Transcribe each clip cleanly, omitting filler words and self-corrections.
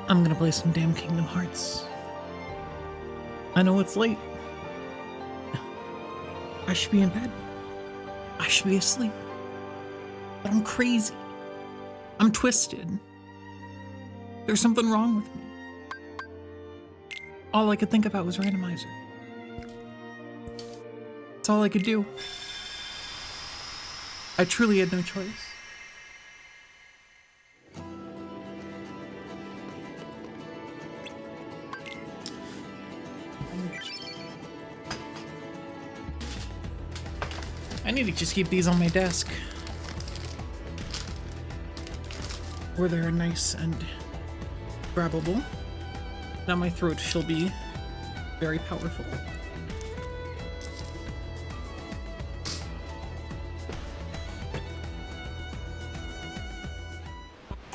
I'm gonna play some damn Kingdom Hearts. I know it's late. I should be in bed. I should be asleep. But I'm crazy. I'm twisted. There's something wrong with me. All I could think about was randomizer. That's all I could do. I truly had no choice. I need to just keep these on my desk, where they're nice and grabbable. Now my throat shall be very powerful.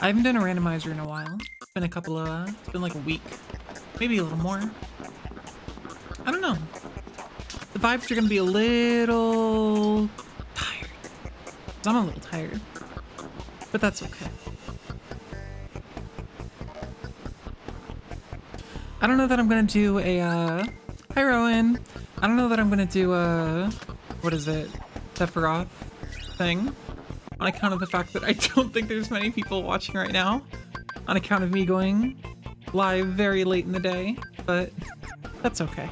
I haven't done a randomizer in a while. It's been it's been like a week, maybe a little more. I don't know. The vibes are gonna be a little tired. 'Cause I'm a little tired, but that's okay. I don't know that I'm gonna do a, hi Rowan. I don't know that I'm gonna do a, what is it? Sephiroth thing. On account of the fact that I don't think there's many people watching right now. On account of me going live very late in the day, but that's okay.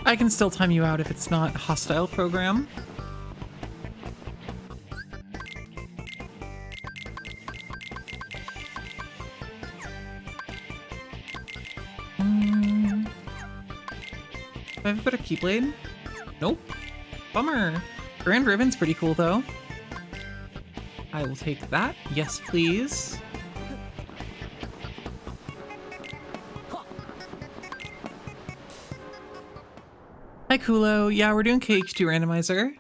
I can still time you out if it's not a hostile program. Do I have a better Keyblade? Nope. Bummer. Grand Ribbon's pretty cool though. I will take that. Yes, please. Hi, Kulo. Yeah, we're doing KH2 randomizer.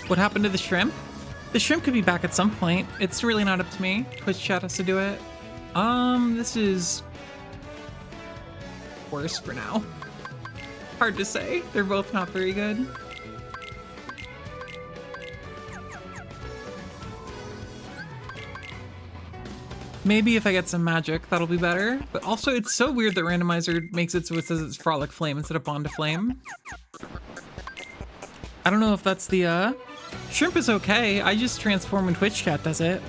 What happened to the shrimp? The shrimp could be back at some point. It's really not up to me. Twitch chat has to do it. This is worse for now. Hard to say. They're both not very good. Maybe if I get some magic, that'll be better. But also, it's so weird that randomizer makes it so it says it's Frolic Flame instead of Bond to Flame. I don't know if that's the, Shrimp is okay. I just transform when Twitch chat does it.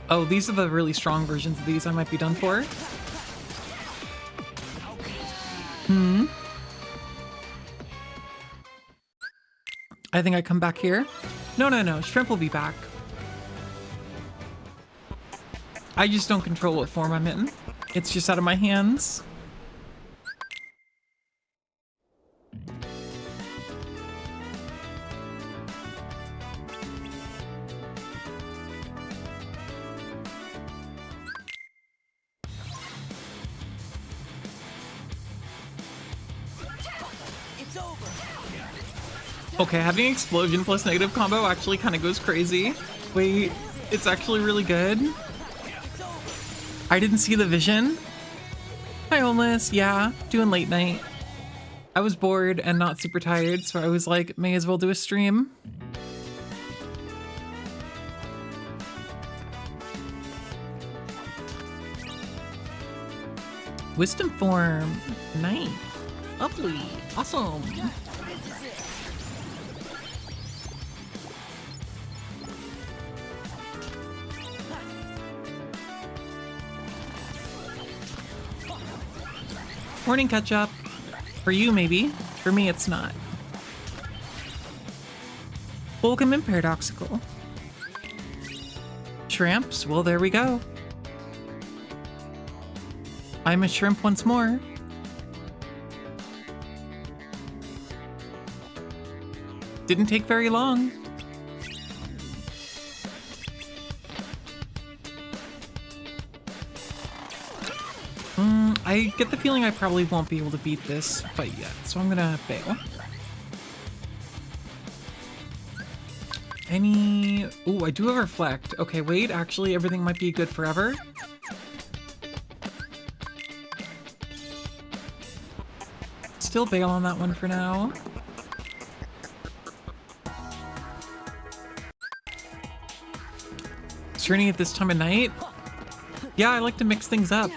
Oh, these are the really strong versions of these I might be done for. I think I come back here. No. Shrimp will be back. I just don't control what form I'm in. It's just out of my hands. Okay, having explosion plus negative combo actually kind of goes crazy. Wait, it's actually really good. I didn't see the vision. Hi, homeless. Yeah, doing late night. I was bored and not super tired, so I was like, may as well do a stream. Wisdom form. Nice. Lovely. Awesome. Morning catch-up. For you, maybe. For me, it's not. Welcome in Paradoxical. Shrimps? Well, there we go. I'm a shrimp once more. Didn't take very long. I get the feeling I probably won't be able to beat this fight yet, so I'm gonna bail. Ooh, I do have Reflect. Okay, wait, actually everything might be good forever. still bail on that one for now. Turning at this time of night? Yeah, I like to mix things up.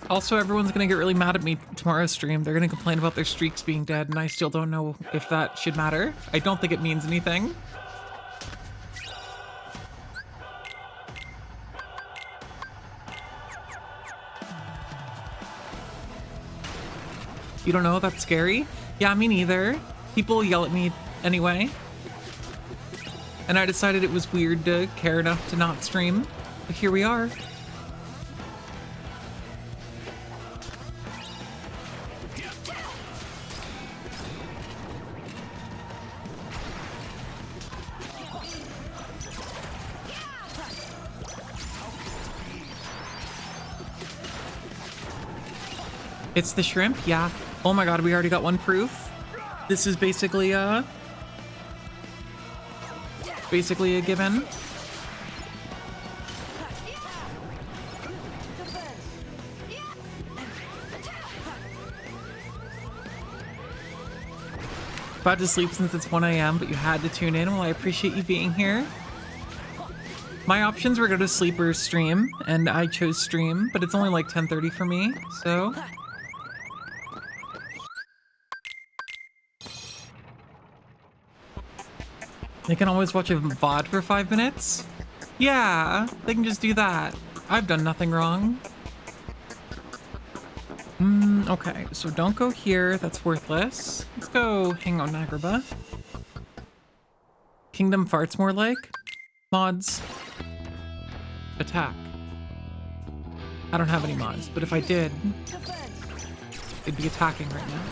Also, everyone's gonna get really mad at me tomorrow's stream. They're gonna complain about their streaks being dead, and I still don't know if that should matter. I don't think it means anything. You don't know? That's scary? Yeah, me neither. People yell at me anyway. And I decided it was weird to care enough to not stream. But here we are. It's the shrimp? Yeah. Oh my god, we already got one proof. This is basically a given. About to sleep since it's 1 a.m., but you had to tune in. Well, I appreciate you being here. My options were go to sleep or stream, and I chose stream, but it's only like 10:30 for me, so... They can always watch a VOD for 5 minutes? Yeah, they can just do that. I've done nothing wrong. Okay, so don't go here. That's worthless. Let's go hang on Agrabah. Kingdom farts more like. Mods. Attack. I don't have any mods, but if I did, it'd be attacking right now.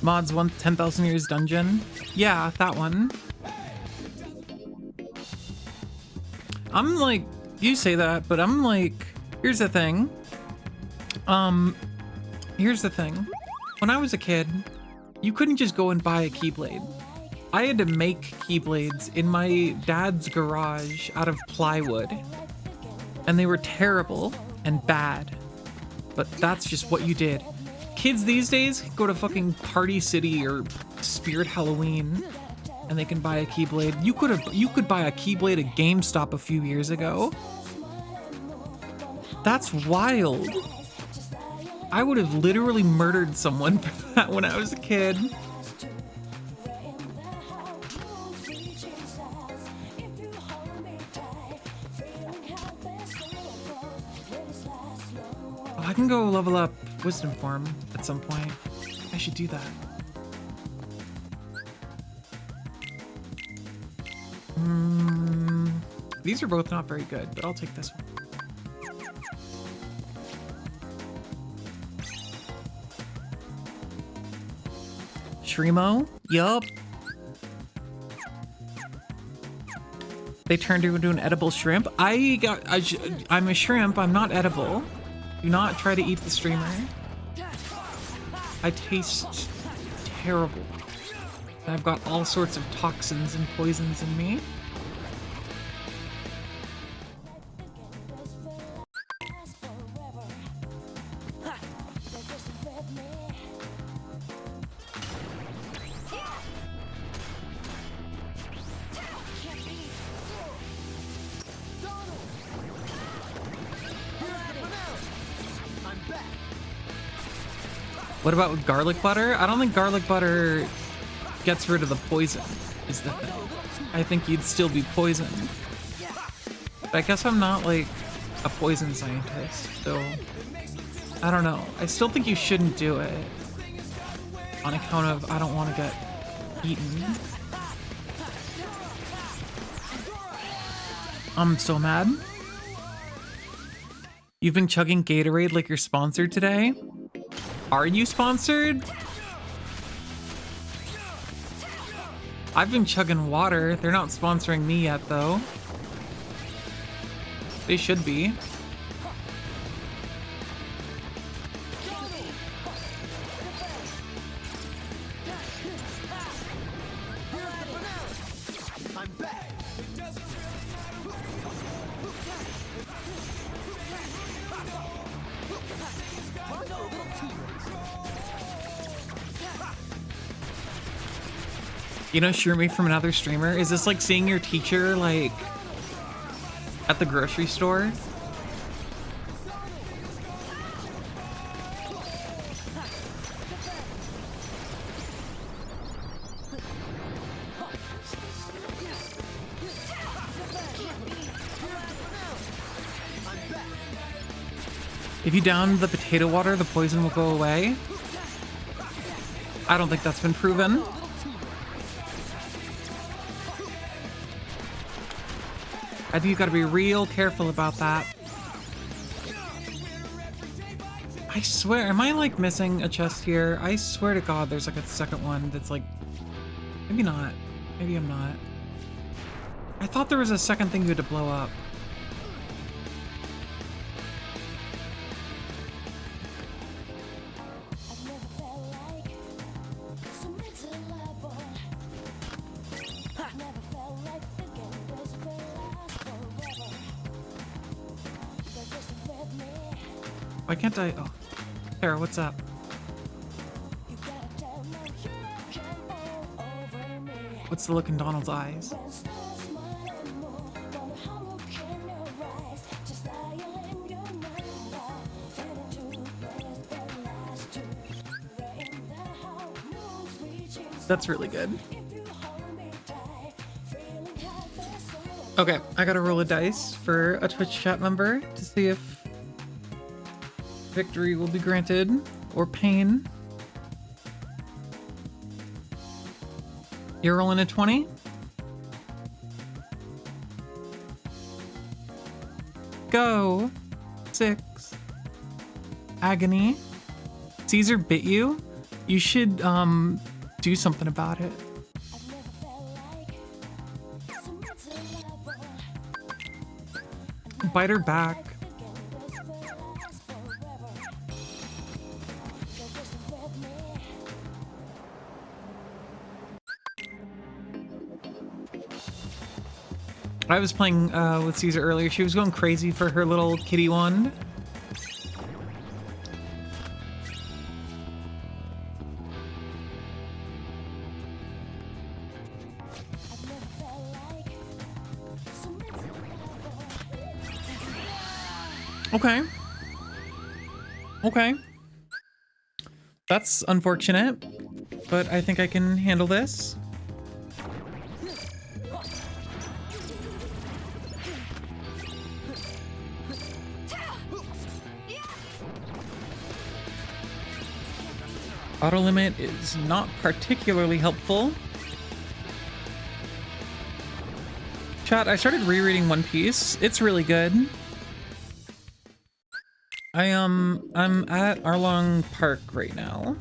Mods 10,000 Years Dungeon. Yeah, that one. I'm like, you say that, but I'm like, here's the thing. Here's the thing. When I was a kid, you couldn't just go and buy a Keyblade. I had to make Keyblades in my dad's garage out of plywood. And they were terrible and bad. But that's just what you did. Kids these days go to fucking Party City or Spirit Halloween and they can buy a Keyblade. You could buy a Keyblade at GameStop a few years ago. That's wild. I would have literally murdered someone for that when I was a kid. Oh, I can go level up Wisdom Form at some point. I should do that. These are both not very good, but I'll take this one. Shremo? Yup. They turned into an edible shrimp. I'm a shrimp, I'm not edible. Do not try to eat the streamer. I taste terrible. I've got all sorts of toxins and poisons in me. What about with garlic butter? I don't think garlic butter gets rid of the poison, is the thing. I think you'd still be poisoned. But I guess I'm not like a poison scientist, so I don't know. I still think you shouldn't do it on account of I don't want to get eaten. I'm so mad. You've been chugging Gatorade like you're sponsored today? Are you sponsored? I've been chugging water. They're not sponsoring me yet, though. They should be. You know, Shroomy from another streamer, is this like seeing your teacher like at the grocery store? If you down the potato water, the poison will go away. I don't think that's been proven. I think you've got to be real careful about that. I swear, am I like missing a chest here? I swear to God, there's like a second one that's like, maybe not. Maybe I'm not. I thought there was a second thing you had to blow up. Why can't I? Oh, Tara, what's up? What's the look in Donald's eyes? That's really good. Okay, I gotta roll a dice for a Twitch chat member to see if victory will be granted or pain. You're rolling a 20? Go. 6. Agony. Caesar bit you? You should do something about it. Bite her back. I was playing with Caesar earlier. She was going crazy for her little kitty wand. Okay. Okay. That's unfortunate, but I think I can handle this. Auto limit is not particularly helpful. Chat, I started rereading One Piece. It's really good. I'm at Arlong Park right now.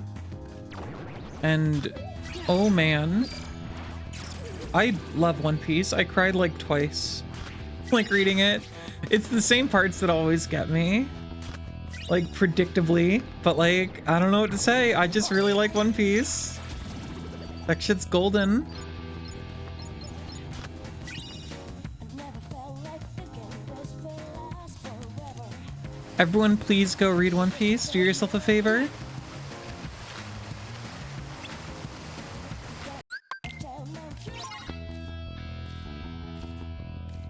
And oh man, I love One Piece. I cried like twice, like reading it. It's the same parts that always get me, like predictably, but like, I don't know what to say. I just really like One Piece. That shit's golden. Everyone please go read One Piece. Do yourself a favor.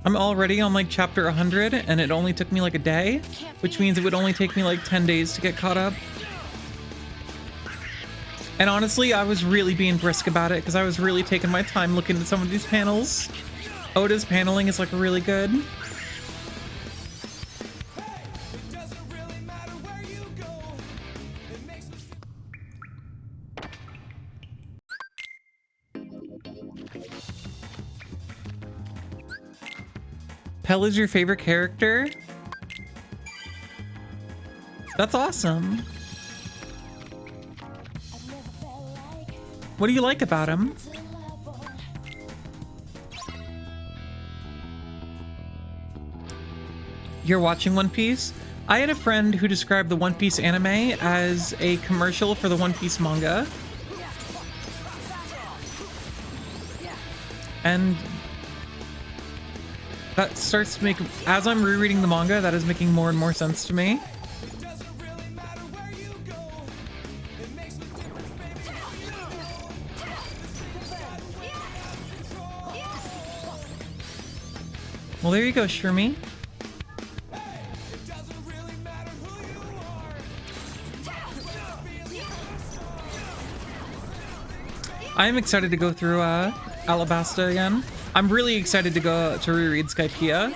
I'm already on like chapter 100 and it only took me like a day, which means it would only take me like 10 days to get caught up. And honestly, I was really being brisk about it because I was really taking my time looking at some of these panels. Oda's paneling is like really good. Pell is your favorite character? That's awesome. What do you like about him? You're watching One Piece? I had a friend who described the One Piece anime as a commercial for the One Piece manga. And that starts to make, as I'm rereading the manga, that is making more and more sense to me. Well, there you go, Shermie. I'm excited to go through Alabasta again. I'm really excited to go to reread Skypiea.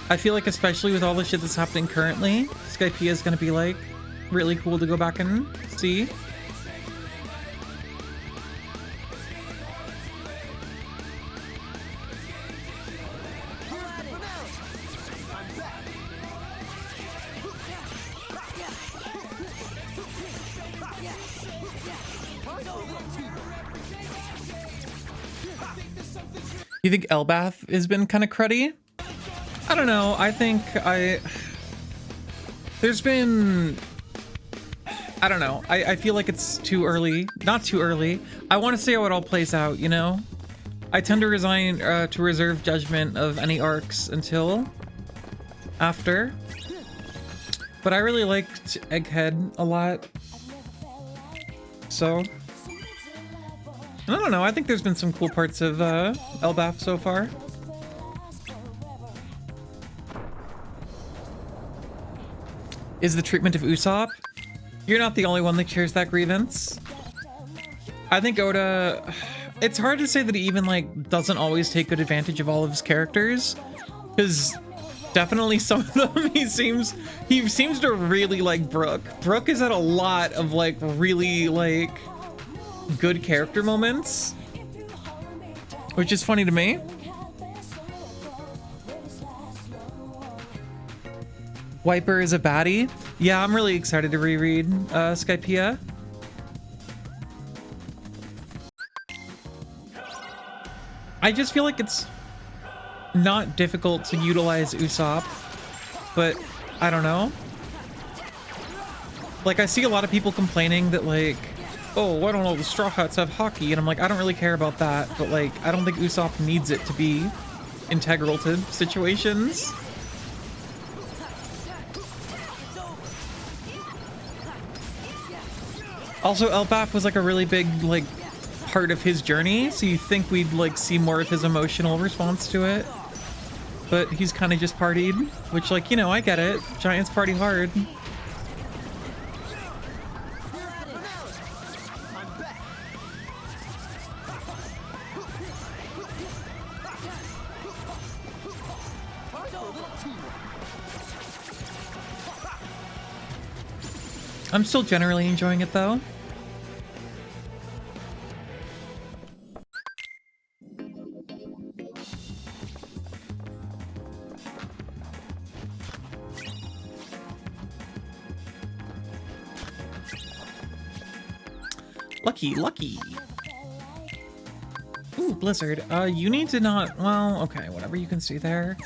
I feel like, especially with all the shit that's happening currently, Skypiea is going to be like really cool to go back and see. You think Elbath has been kind of cruddy? I don't know. I think there's been, I don't know. I feel like it's too early. Not too early. I want to see how it all plays out, you know? I tend to reserve judgment of any arcs until after. But I really liked Egghead a lot. So I don't know, I think there's been some cool parts of Elbaf so far. Is the treatment of Usopp? You're not the only one that shares that grievance. I think Oda, it's hard to say that he even like doesn't always take good advantage of all of his characters, because definitely some of them he seems to really like Brook. Brook is at a lot of like really like good character moments, which is funny to me. Wiper is a baddie. Yeah, I'm really excited to reread Skypiea. I just feel like it's not difficult to utilize Usopp, but I don't know. Like, I see a lot of people complaining that like, oh, why don't all the Straw Hats have hockey? And I'm like, I don't really care about that, but like, I don't think Usopp needs it to be integral to situations. Also, Elbaf was like a really big like part of his journey, so you think we'd like see more of his emotional response to it. But he's kind of just partied, which, like, you know, I get it. Giants party hard. I'm still generally enjoying it, though. Lucky. Ooh, Blizzard. You need to not... Well, okay, whatever, you can stay there.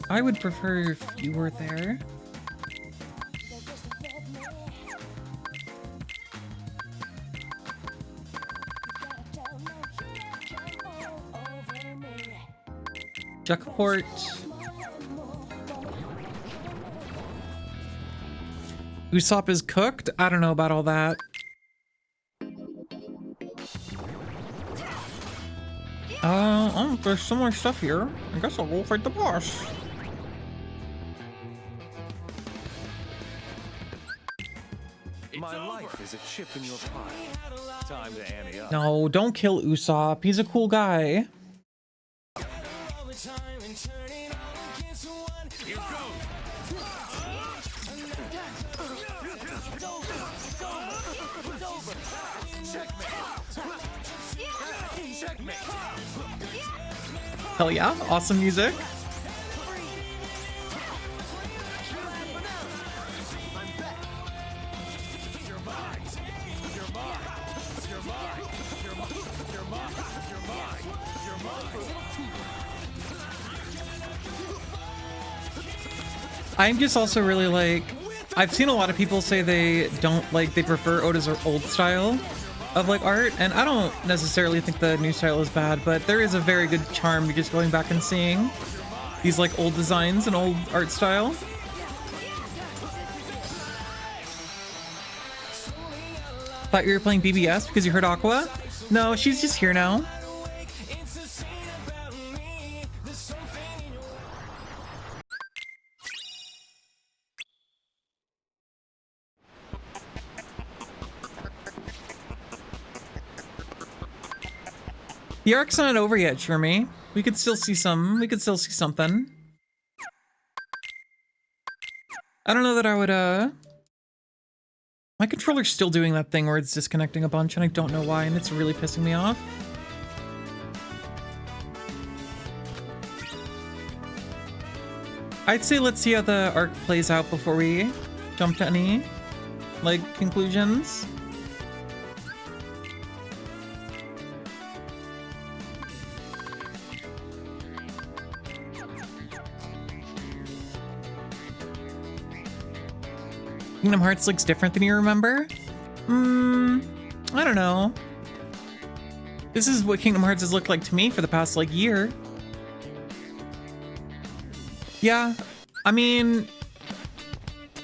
I would prefer if you were there. Juckport. Usopp is cooked? I don't know about all that. Oh, there's some more stuff here. I guess I'll go fight the boss. My life is a chip in your pie. Time to ante up. No, don't kill Usopp. He's a cool guy. Hell yeah, awesome music. I'm just also really like, I've seen a lot of people say they prefer Oda's old style of like art, and I don't necessarily think the new style is bad, but there is a very good charm to just going back and seeing these like old designs and old art style. Thought you were playing BBS because you heard Aqua? No, she's just here now. The arc's not over yet, Shermie. We could still see something. I don't know that I would, my controller's still doing that thing where it's disconnecting a bunch and I don't know why, and it's really pissing me off. I'd say let's see how the arc plays out before we jump to any, like, conclusions. Kingdom Hearts looks different than you remember? I don't know. This is what Kingdom Hearts has looked like to me for the past, like, year. Yeah, I mean,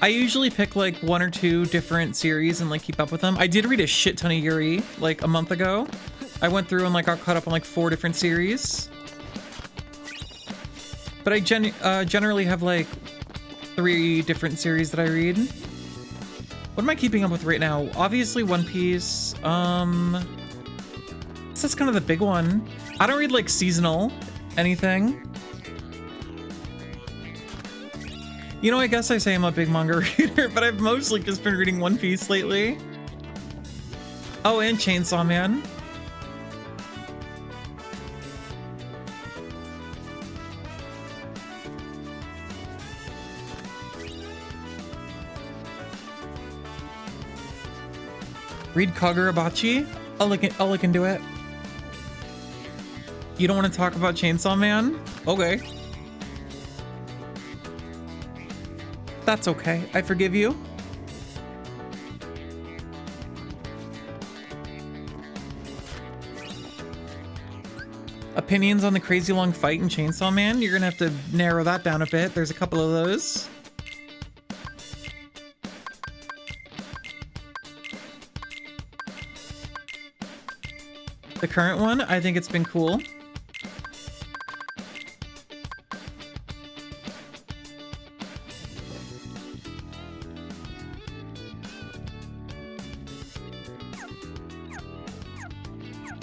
I usually pick, like, 1 or 2 different series and, like, keep up with them. I did read a shit ton of Yuri, like, a month ago. I went through and, like, got caught up on, like, 4 different series. But I generally have, like, 3 different series that I read. What am I keeping up with right now? Obviously One Piece. That's kind of the big one. I don't read like seasonal anything. You know, I guess I say I'm a big manga reader, but I've mostly just been reading One Piece lately. Oh, and Chainsaw Man. Read Kagurabachi? I'll look into it. You don't want to talk about Chainsaw Man? Okay. That's okay. I forgive you. Opinions on the crazy long fight in Chainsaw Man? You're gonna have to narrow that down a bit. There's a couple of those. The current one, I think it's been cool.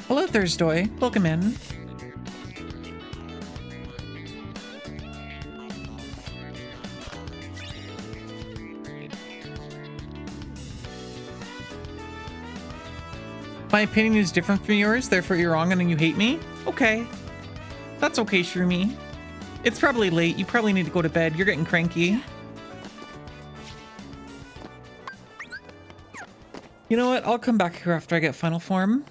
Hello, Thursday. Welcome in. My opinion is different from yours, therefore you're wrong and then you hate me? Okay. That's okay, Shroomy. It's probably late. You probably need to go to bed. You're getting cranky. You know what? I'll come back here after I get final form.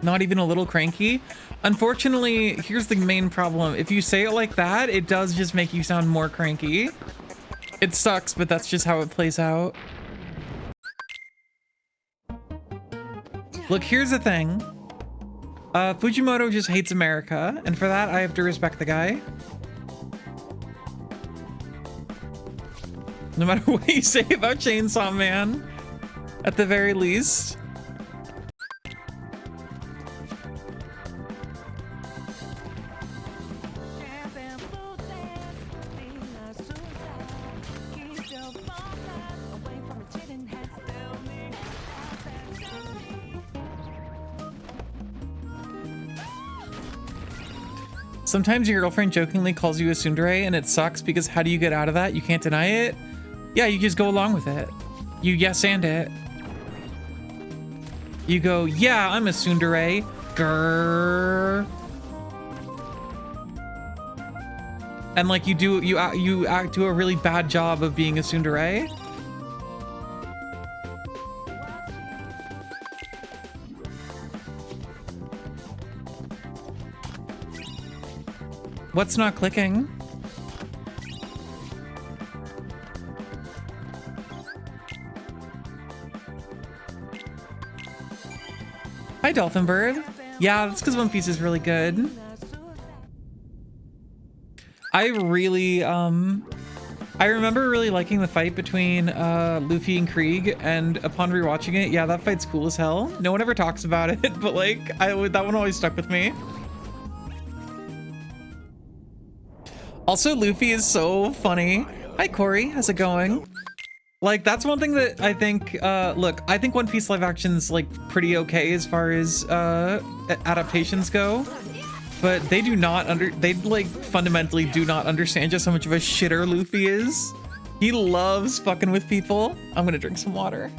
Not even a little cranky? Unfortunately, here's the main problem. If you say it like that, it does just make you sound more cranky. It sucks, but that's just how it plays out. Look, here's the thing. Fujimoto just hates America, and for that, I have to respect the guy. No matter what you say about Chainsaw Man, at the very least. Sometimes your girlfriend jokingly calls you a tsundere and it sucks because how do you get out of that? You can't deny it? Yeah, you just go along with it. You yes and it. You go, yeah, I'm a tsundere. Grrr. And like you do a really bad job of being a tsundere. What's not clicking? Hi, Dolphin Bird. Yeah, that's because One Piece is really good. I really, I remember really liking the fight between Luffy and Krieg, and upon rewatching it, yeah, that fight's cool as hell. No one ever talks about it, but like, that one always stuck with me. Also, Luffy is so funny. Hi, Corey. How's it going? Like, that's one thing that I think, look, I think One Piece live action's like pretty okay as far as adaptations go, but they do not they like fundamentally do not understand just how much of a shitter Luffy is. He loves fucking with people. I'm gonna drink some water.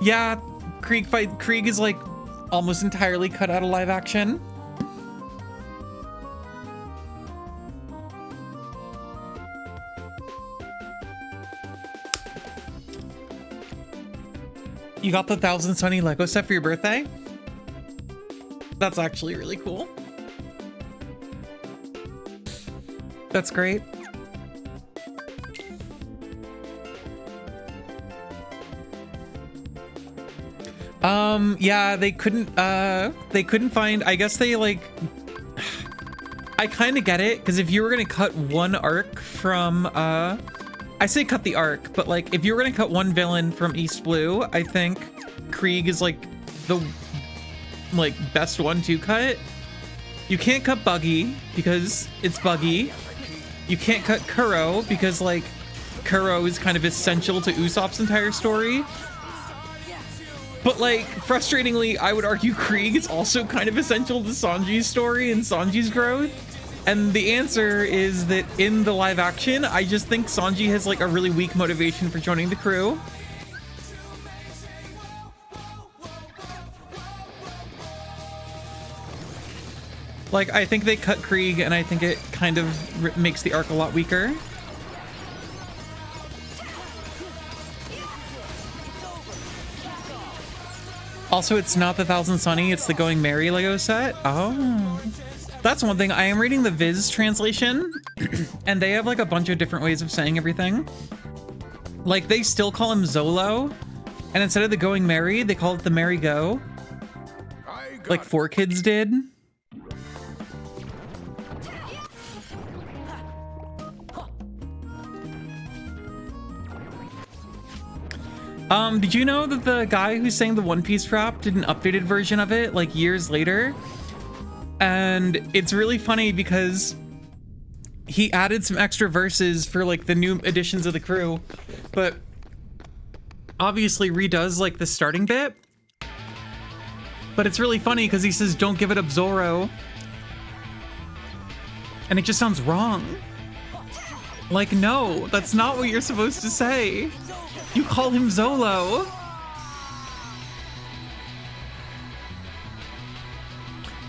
Yeah, Krieg is like almost entirely cut out of live action. You got the 1000 Sunny Lego set for your birthday? That's actually really cool. That's great. Yeah, they couldn't find, I guess they like, I kind of get it, because if you were going to cut one arc from, I say cut the arc, but like if you were gonna cut one villain from East Blue, I think Krieg is like the best one to cut. You can't cut Buggy because it's Buggy. You can't cut Kuro because like Kuro is kind of essential to Usopp's entire story. But like frustratingly, I would argue Krieg is also kind of essential to Sanji's story and Sanji's growth. And the answer is that in the live action, I just think Sanji has like a really weak motivation for joining the crew. Like, I think they cut Krieg, and I think it kind of makes the arc a lot weaker. Also, it's not the 1000 Sunny, it's the Going Merry Lego set. Oh. That's one thing. I am reading the Viz translation, and they have like a bunch of different ways of saying everything. Like, they still call him Zolo, and instead of the Going Merry, they call it the Merry Go. Like 4Kids did. Did you know that the guy who sang the One Piece rap did an updated version of it like years later? And it's really funny because he added some extra verses for like the new editions of the crew, but obviously redoes like the starting bit. But it's really funny because he says, "Don't give it up, Zoro." And it just sounds wrong. Like, no, that's not what you're supposed to say. You call him Zolo.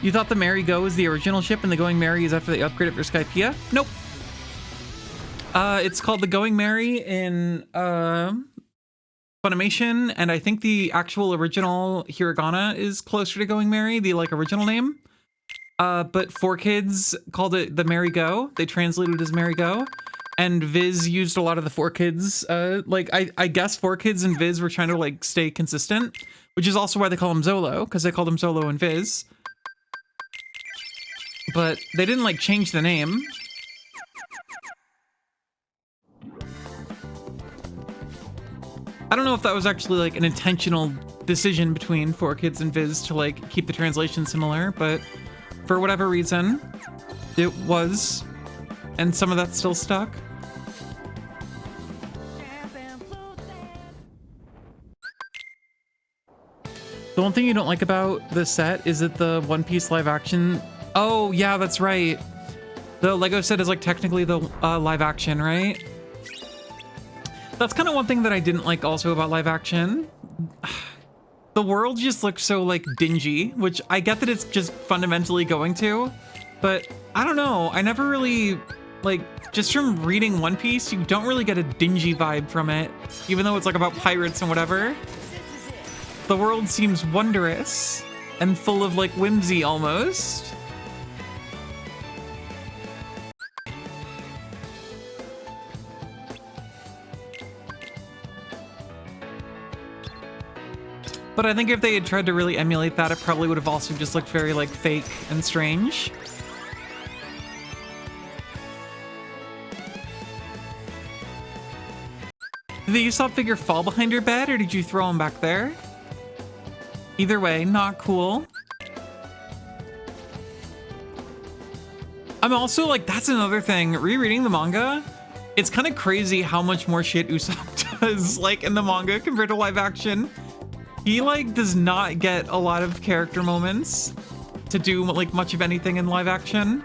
You thought the Merry Go is the original ship and the Going Merry is after they upgrade it for Skypiea? Nope. It's called the Going Merry in Funimation, and I think the actual original hiragana is closer to Going Merry, the like original name. But 4Kids called it the Merry Go. They translated it as Merry Go. And Viz used a lot of the 4Kids. Like, I guess 4Kids and Viz were trying to like stay consistent, which is also why they call him Zolo, because they called him Zolo in Viz. But they didn't like change the name. I don't know if that was actually like an intentional decision between 4Kids and Viz to like keep the translation similar, but for whatever reason, it was, and some of that's still stuck. The one thing you don't like about the set is that the One Piece live action... Oh, yeah, that's right. The Lego set is like technically the live action, right? That's kind of one thing that I didn't like also about live action. The world just looks so like dingy, which I get that it's just fundamentally going to, but I don't know. I never really, like, just from reading One Piece, you don't really get a dingy vibe from it, even though it's like about pirates and whatever. The world seems wondrous and full of like whimsy almost. But I think if they had tried to really emulate that, it probably would have also just looked very like fake and strange. Did the Usopp figure fall behind your bed, or did you throw him back there? Either way, not cool. I'm also like, that's another thing, rereading the manga, it's kind of crazy how much more shit Usopp does like in the manga compared to live action. He like does not get a lot of character moments to do like much of anything in live action.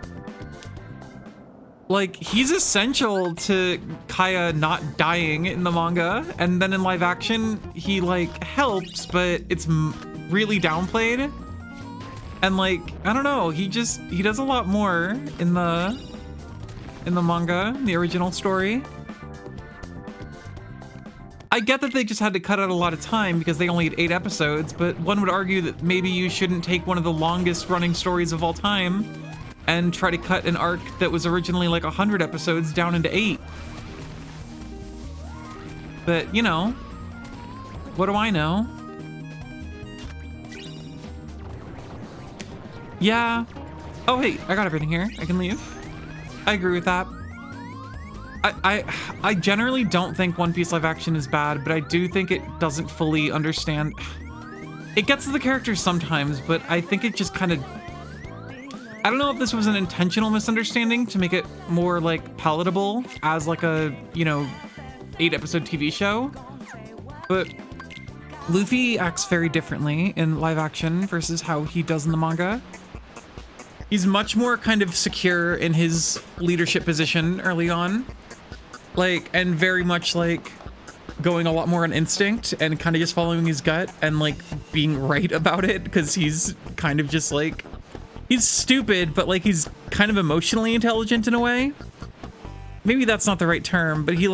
Like, he's essential to Kaya not dying in the manga, and then in live action, he, like, helps, but it's really downplayed. And, like, I don't know, he does a lot more in the manga, the original story. I get that they just had to cut out a lot of time because they only had 8 episodes, but one would argue that maybe you shouldn't take one of the longest running stories of all time and try to cut an arc that was originally like 100 episodes down into 8. But, you know, what do I know? Yeah. Oh, hey, I got everything here. I can leave. I agree with that. I generally don't think One Piece live action is bad, but I do think it doesn't fully understand. It gets to the characters sometimes, but I think it just kind of, I don't know if this was an intentional misunderstanding to make it more like palatable as like a, you know, 8-episode TV show, but Luffy acts very differently in live action versus how he does in the manga. He's much more kind of secure in his leadership position early on, like, and very much like going a lot more on instinct and kind of just following his gut and like being right about it, because he's kind of just like, he's stupid, but like he's kind of emotionally intelligent in a way. Maybe that's not the right term, but he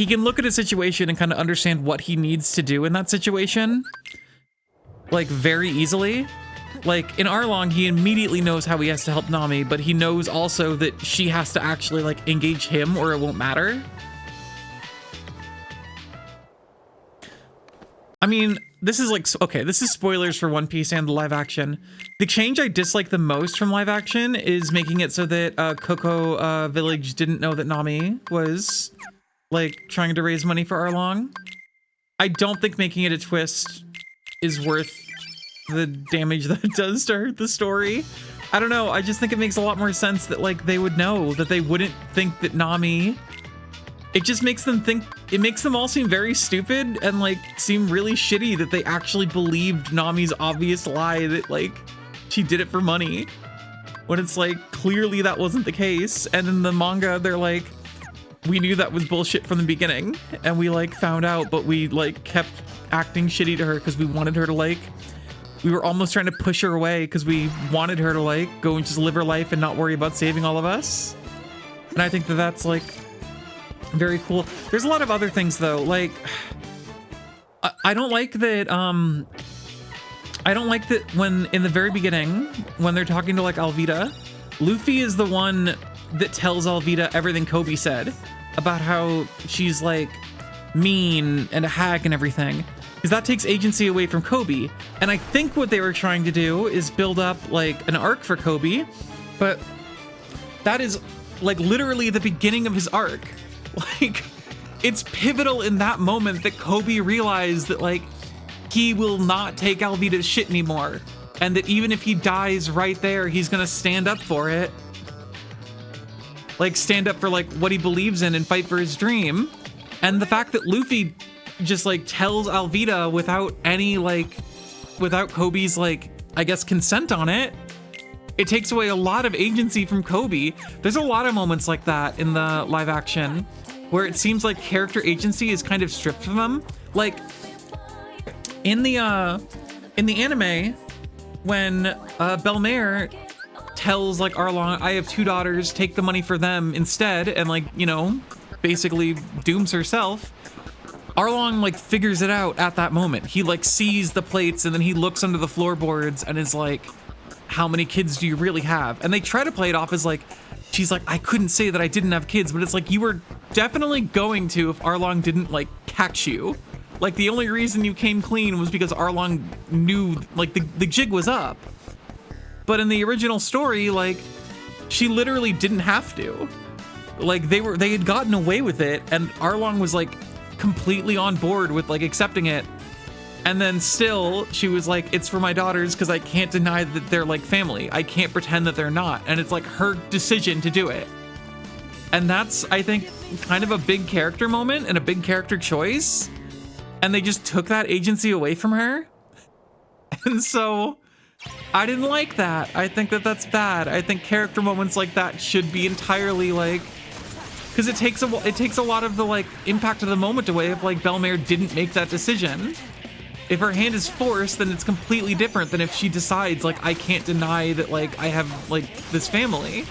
can look at a situation and kind of understand what he needs to do in that situation, like very easily. Like in Arlong, he immediately knows how he has to help Nami, but he knows also that she has to actually like engage him or it won't matter. I mean, this is like, okay, this is spoilers for One Piece and the live action. The change I dislike the most from live action is making it so that Coco Village didn't know that Nami was like trying to raise money for Arlong. I don't think making it a twist is worth the damage that it does to the story. I don't know, I just think it makes a lot more sense that like they would know, that they wouldn't think that Nami. It just makes them think, it makes them all seem very stupid and like seem really shitty that they actually believed Nami's obvious lie that like she did it for money, when it's like clearly that wasn't the case. And in the manga they're like, we knew that was bullshit from the beginning and we like found out, but we like kept acting shitty to her because we wanted her to like, we were almost trying to push her away because we wanted her to like go and just live her life and not worry about saving all of us. And I think that that's like very cool. There's a lot of other things though, like I don't like that when in the very beginning when they're talking to like Alvida, Luffy is the one that tells Alvida everything Kobe said about how she's like mean and a hag and everything, because that takes agency away from Kobe. And I think what they were trying to do is build up like an arc for Kobe, but that is like literally the beginning of his arc. Like, it's pivotal in that moment that Kobe realized that like he will not take Alvida's shit anymore, and that even if he dies right there, he's gonna stand up for it, like stand up for like what he believes in and fight for his dream. And the fact that Luffy just like tells Alvida without any like, without Kobe's like, I guess, consent on it, it takes away a lot of agency from Kobe. There's a lot of moments like that in the live action where it seems like character agency is kind of stripped from them. Like in the anime, when Belmare tells like Arlong, I have 2 daughters, take the money for them instead, and like, you know, basically dooms herself. Arlong like figures it out at that moment. He like sees the plates and then he looks under the floorboards and is like, how many kids do you really have? And they try to play it off as like, she's like, I couldn't say that I didn't have kids, but it's like, you were definitely going to if Arlong didn't like catch you. Like, the only reason you came clean was because Arlong knew, like, the jig was up. But in the original story, like, she literally didn't have to. Like, they had gotten away with it, and Arlong was, like, completely on board with, like, accepting it. And then still, she was like, it's for my daughters because I can't deny that they're, like, family. I can't pretend that they're not. And it's, like, her decision to do it. And that's, I think, kind of a big character moment and a big character choice. And they just took that agency away from her. And so I didn't like that. I think that that's bad. I think character moments like that should be entirely like, because it takes a lot of the like impact of the moment away if like Belmare didn't make that decision. If her hand is forced, then it's completely different than if she decides like I can't deny that like I have like this family.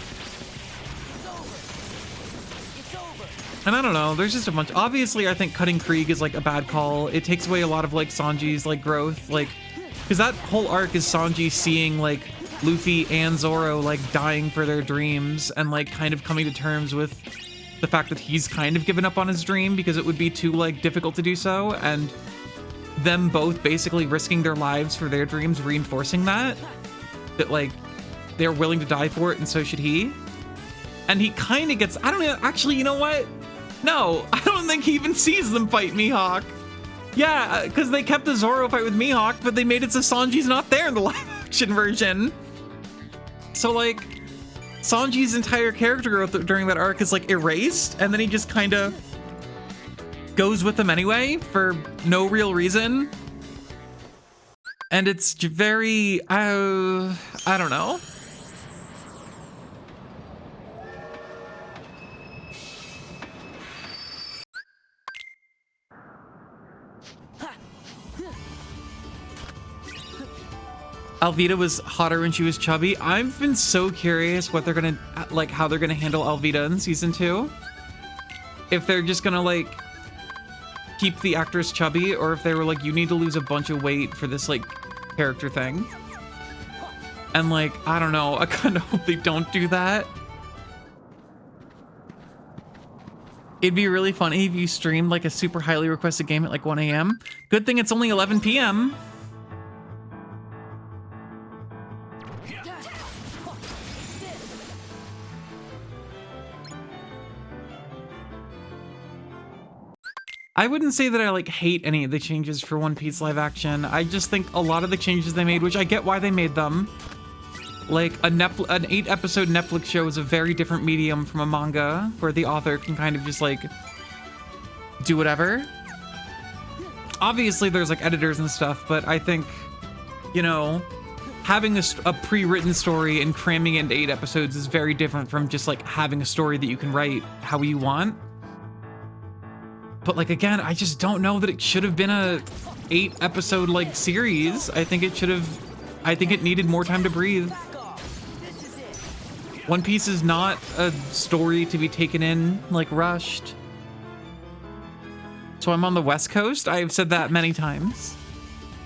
And I don't know, there's just a bunch. Obviously, I think cutting Krieg is like a bad call. It takes away a lot of like Sanji's like growth, like, because that whole arc is Sanji seeing like Luffy and Zoro like dying for their dreams and like kind of coming to terms with the fact that he's kind of given up on his dream because it would be too like difficult to do so, and them both basically risking their lives for their dreams, reinforcing that like they're willing to die for it, and so should he. And he kind of gets, I don't know, actually, you know what? No, I don't think he even sees them fight Mihawk. Yeah, because they kept the Zoro fight with Mihawk, but they made it so Sanji's not there in the live action version. So like, Sanji's entire character growth during that arc is like erased, and then he just kind of goes with them anyway for no real reason. And it's very, I don't know. Alvida was hotter when she was chubby. I've been so curious what they're gonna, like, how they're gonna handle Alvida in season 2. If they're just gonna, like, keep the actress chubby, or if they were like, you need to lose a bunch of weight for this, like, character thing. And, like, I don't know. I kind of hope they don't do that. It'd be really funny if you streamed, like, a super highly requested game at, like, 1 a.m. Good thing it's only 11 p.m. I wouldn't say that I like hate any of the changes for One Piece live action. I just think a lot of the changes they made, which I get why they made them, like an 8-episode Netflix show is a very different medium from a manga where the author can kind of just like do whatever. Obviously there's like editors and stuff, but I think, you know, having a pre-written story and cramming it into 8 episodes is very different from just like having a story that you can write how you want. But like, again, I just don't know that it should have been a 8-episode like series. I think it needed more time to breathe. One Piece is not a story to be taken in like rushed. So I'm on the West Coast. I've said that many times.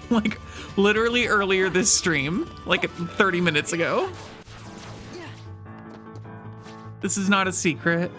Like literally earlier this stream, like 30 minutes ago. This is not a secret.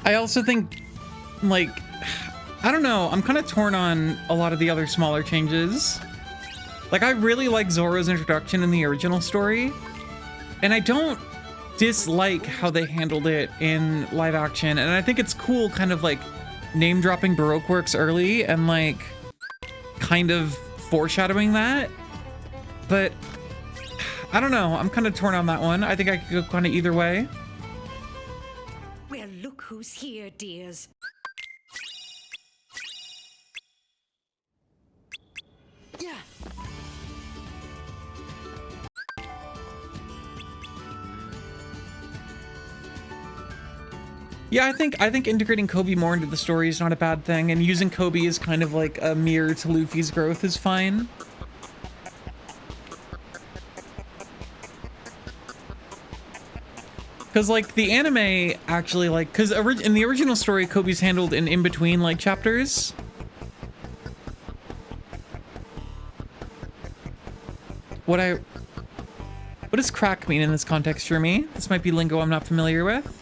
I also think, like, I don't know, I'm kind of torn on a lot of the other smaller changes. Like, I really like Zoro's introduction in the original story, and I don't dislike how they handled it in live action, and I think it's cool kind of like name-dropping Baroque works early and like kind of foreshadowing that, but I don't know, I'm kind of torn on that one. I think I could go kind of either way. Well, look who's here, dears. Yeah. Yeah, I think integrating Kobe more into the story is not a bad thing, and using Kobe as kind of like a mirror to Luffy's growth is fine. Because like the anime actually like, because in the original story, Kobe's handled in between like chapters. What does crack mean in this context for me? This might be lingo I'm not familiar with.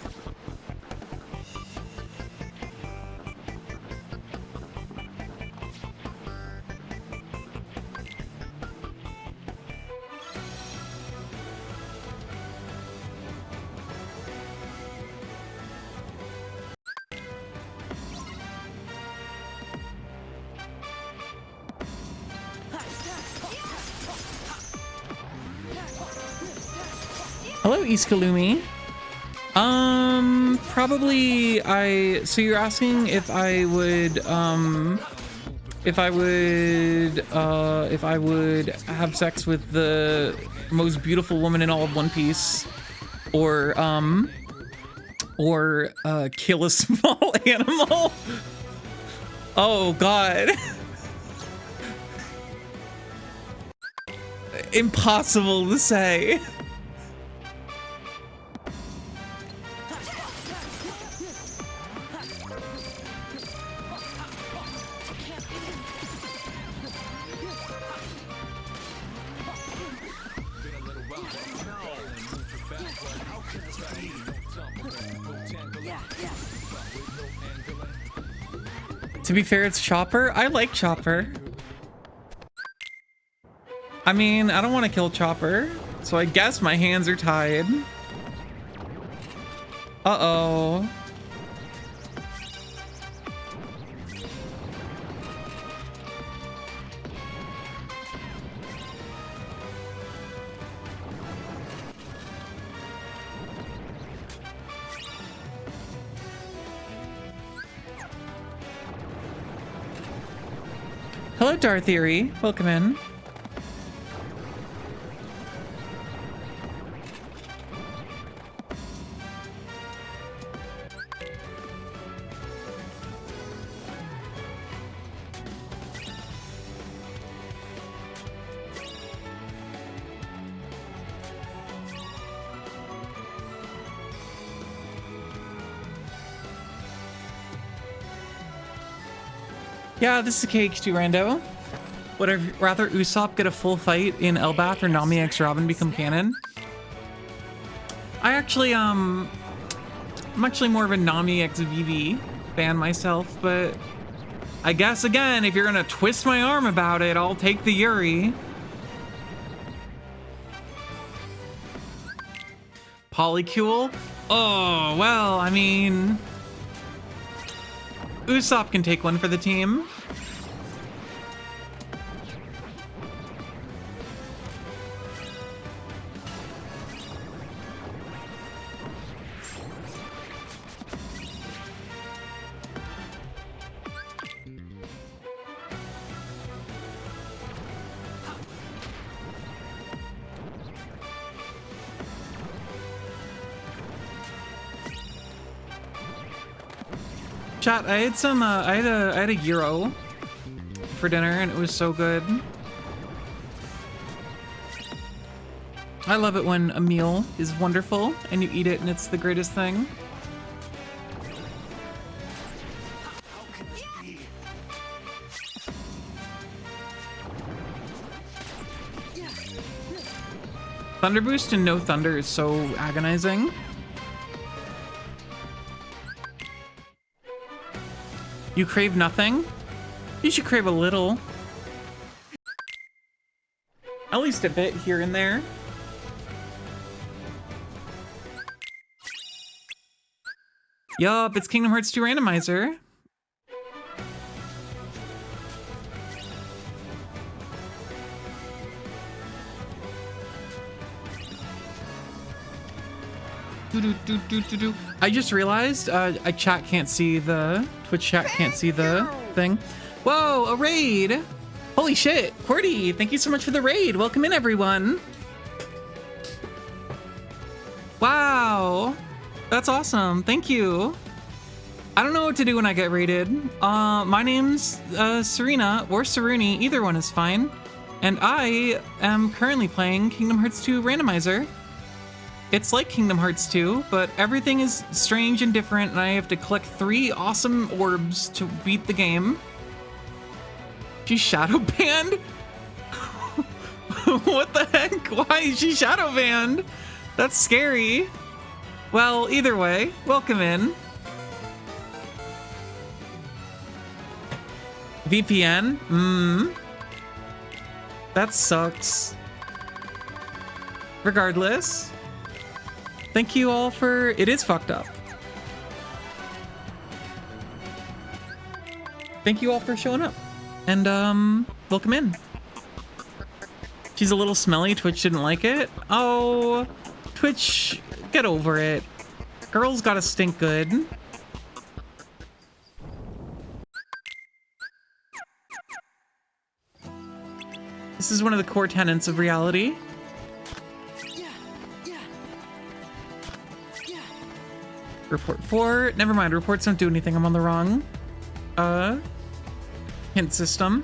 Hello, Iskalumi. Probably so you're asking if I would have sex with the most beautiful woman in all of One Piece, or kill a small animal? Oh God. Impossible to say. To be fair, it's Chopper. I like Chopper. I mean, I don't want to kill Chopper, so I guess my hands are tied. Uh-oh. Hello, Dartheory. Welcome in. Yeah, this is KH2 Rando. Would I rather Usopp get a full fight in Elbath or Nami x Robin become canon? I actually, I'm actually more of a Nami x Vivi fan myself, but I guess again, if you're gonna twist my arm about it, I'll take the Yuri. Polycule? Oh, well, I mean, Usopp can take one for the team. Chat, I had some, I had a gyro for dinner and it was so good. I love it when a meal is wonderful and you eat it and it's the greatest thing. Thunder boost and no thunder is so agonizing. You crave nothing? You should crave a little. At least a bit here and there. Yup, it's Kingdom Hearts 2 randomizer. I just realized I chat can't see the Twitch chat can't see the thing. Whoa, a raid! Holy shit, Cordy, thank you so much for the raid. Welcome in, everyone. Wow, that's awesome. Thank you. I don't know what to do when I get raided. My name's Serena or Saruni, either one is fine. And I am currently playing Kingdom Hearts 2 Randomizer. It's like Kingdom Hearts 2, but everything is strange and different, and I have to collect 3 awesome orbs to beat the game. She's shadow banned? What the heck? Why is she shadow banned? That's scary. Well, either way, welcome in. VPN? That sucks. Regardless, thank you all for... It is fucked up. Thank you all for showing up. And, welcome in. She's a little smelly. Twitch didn't like it. Oh, Twitch, get over it. Girls gotta stink good. This is one of the core tenets of reality. Report 4. Never mind, reports don't do anything. I'm on the wrong hint system.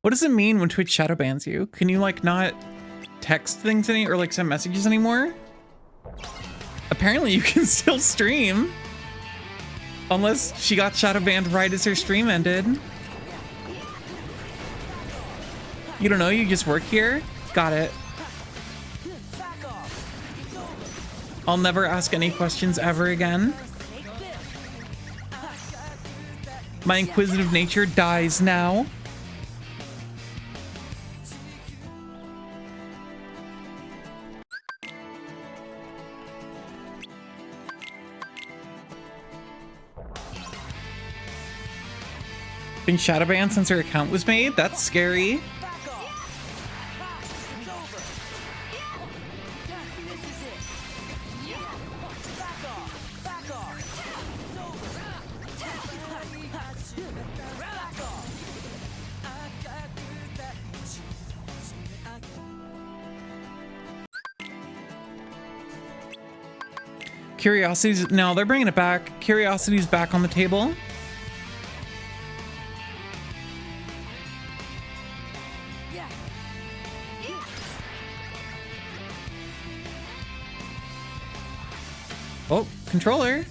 What does it mean when Twitch shadow bans you? Can you like not text things any or like send messages anymore? Apparently you can still stream. Unless she got shadow banned right as her stream ended. You don't know, you just work here? Got it. I'll never ask any questions ever again. My inquisitive nature dies now. Been shadow banned since her account was made? That's scary. Curiosity's... No, they're bringing it back. Curiosity's back on the table. Oh, controller.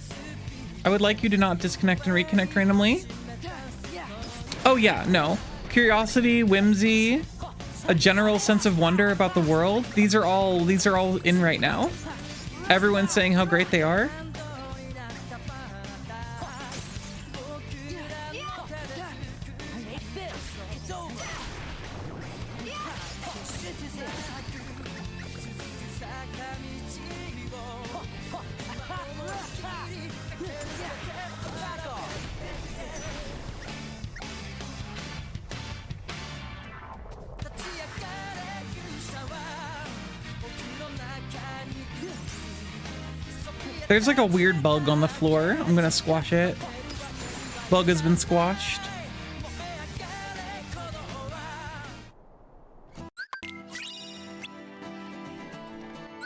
I would like you to not disconnect and reconnect randomly. Oh yeah, no. Curiosity, whimsy, a general sense of wonder about the world. These are all in right now. Everyone's saying how great they are. There's like a weird bug on the floor. I'm gonna squash it. Bug has been squashed.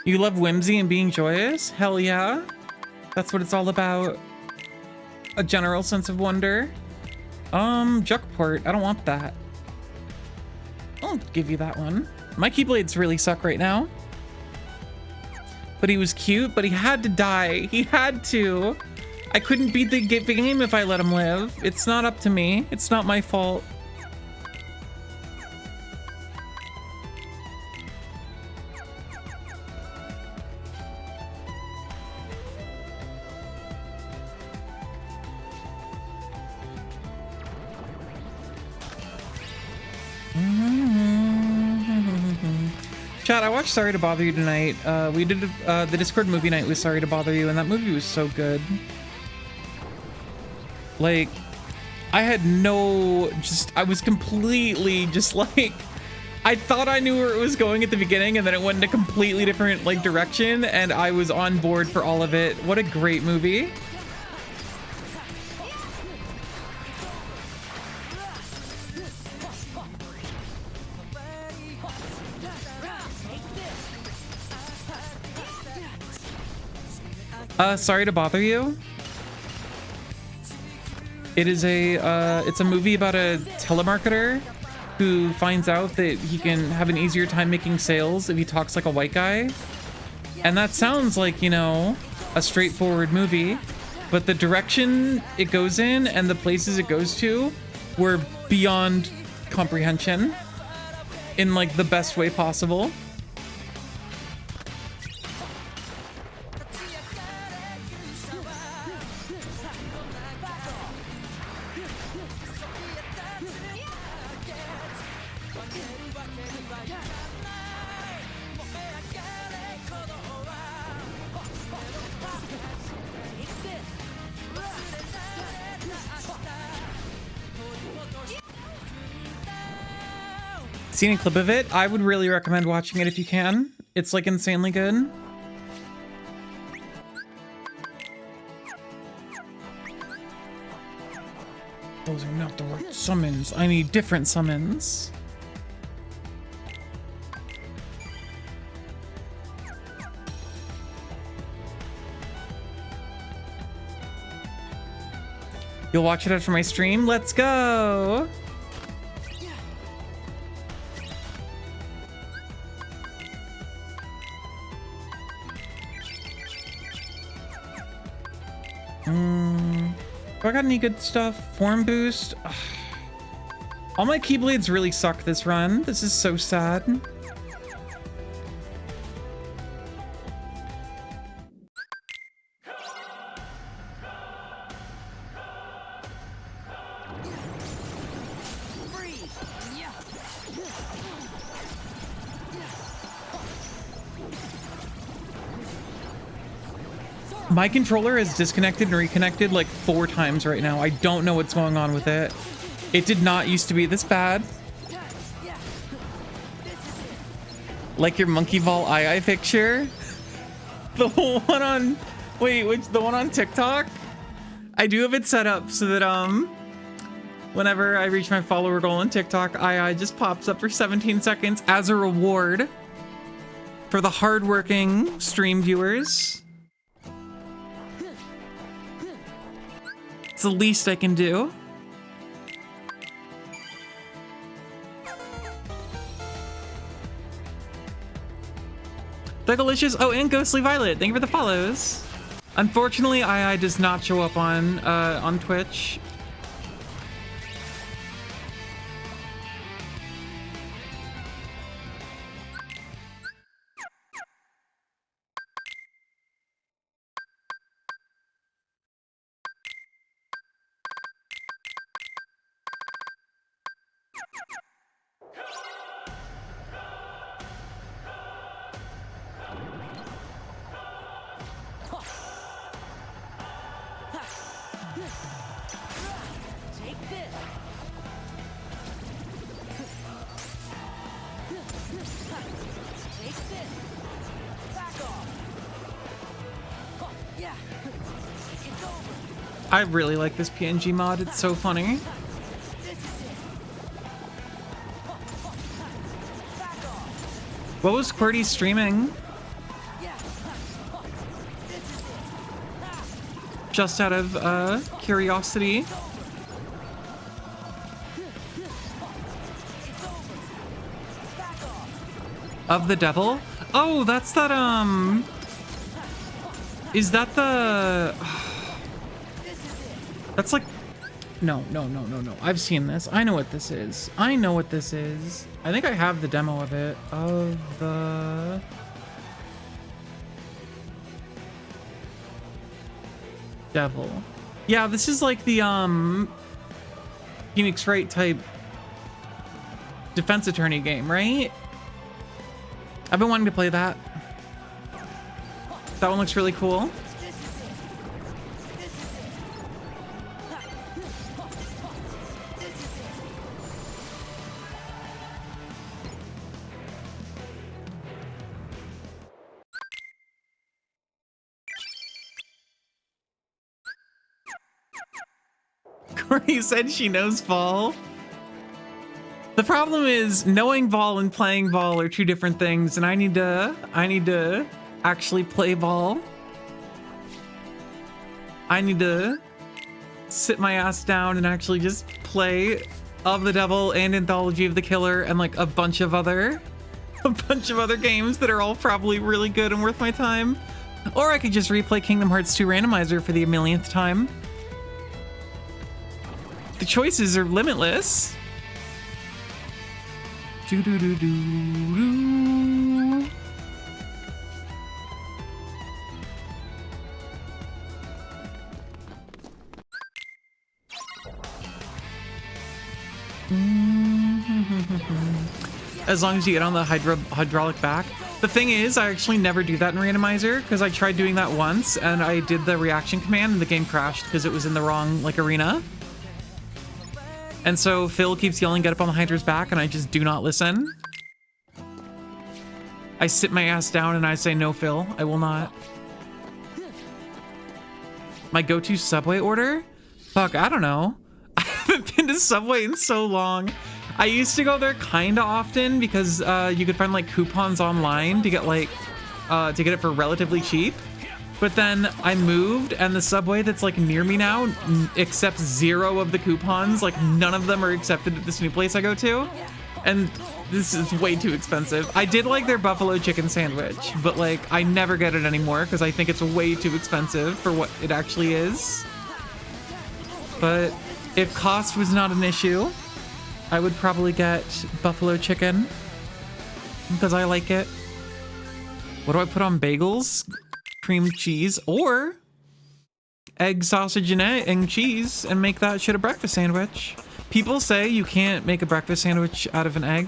You love whimsy and being joyous? Hell yeah. That's what it's all about. A general sense of wonder. Juckport. I don't want that. I'll give you that one. My Keyblades really suck right now. But he was cute, but he had to die. He had to. I couldn't beat the game if I let him live. It's not up to me. It's not my fault. Chat, I watched Sorry to Bother You tonight. We did the Discord movie night with Sorry to Bother You, and that movie was so good. Like, I had no, I was completely just like, I thought I knew where it was going at the beginning, and then it went in a completely different like direction, and I was on board for all of it. What a great movie. Sorry to bother you. It is it's a movie about a telemarketer who finds out that he can have an easier time making sales if he talks like a white guy. And that sounds like, you know, a straightforward movie, but the direction it goes in and the places it goes to were beyond comprehension in like the best way possible. Seen a clip of it. I would really recommend watching it if you can. It's like insanely good. Those are not the right summons. I need different summons. You'll watch it after my stream? Let's go! Do I got any good stuff? Form boost? Ugh. All my keyblades really suck this run. This is so sad. My controller is disconnected and reconnected like 4 times right now. I don't know what's going on with it. It did not used to be this bad. Like your monkey ball eye picture. The one on, wait, the one on TikTok? I do have it set up so that whenever I reach my follower goal on TikTok, eye just pops up for 17 seconds as a reward for the hardworking stream viewers. It's the least I can do. Delicious. Oh, and Ghostly Violet. Thank you for the follows. Unfortunately, II does not show up on Twitch. I really like this PNG mod. It's so funny. What was QWERTY streaming? Just out of curiosity. Of the devil? Oh, that's that, is that the... That's like... No. I've seen this. I know what this is. I know what this is. I think I have the demo of it. Of the... devil. Yeah, this is like the, Phoenix Wright type defense attorney game, right? I've been wanting to play that. That one looks really cool. Tori said she knows Vol. The problem is knowing Vol and playing Vol are two different things, and I need to actually play Vol. I need to sit my ass down and actually just play Of the Devil and Anthology of the Killer and like a bunch of other games that are all probably really good and worth my time. Or I could just replay Kingdom Hearts 2 Randomizer for the millionth time. The choices are limitless. Do do do do do. As long as you get on the hydraulic back. The thing is, I actually never do that in Randomizer because I tried doing that once and I did the reaction command and the game crashed because it was in the wrong like arena. And so Phil keeps yelling, get up on the hydra's back, and I just do not listen. I sit my ass down and I say, no, Phil, I will not. My go-to Subway order? Fuck, I don't know. I haven't been to Subway in so long. I used to go there kind of often because you could find like coupons online to get like to get it for relatively cheap. But then I moved and the Subway that's like near me now accepts 0 of the coupons. Like none of them are accepted at this new place I go to. And this is way too expensive. I did like their buffalo chicken sandwich, but like I never get it anymore because I think it's way too expensive for what it actually is. But if cost was not an issue, I would probably get buffalo chicken because I like it. What do I put on bagels? Cream cheese or egg, sausage, and cheese and make that shit a breakfast sandwich. People say you can't make a breakfast sandwich out of an egg.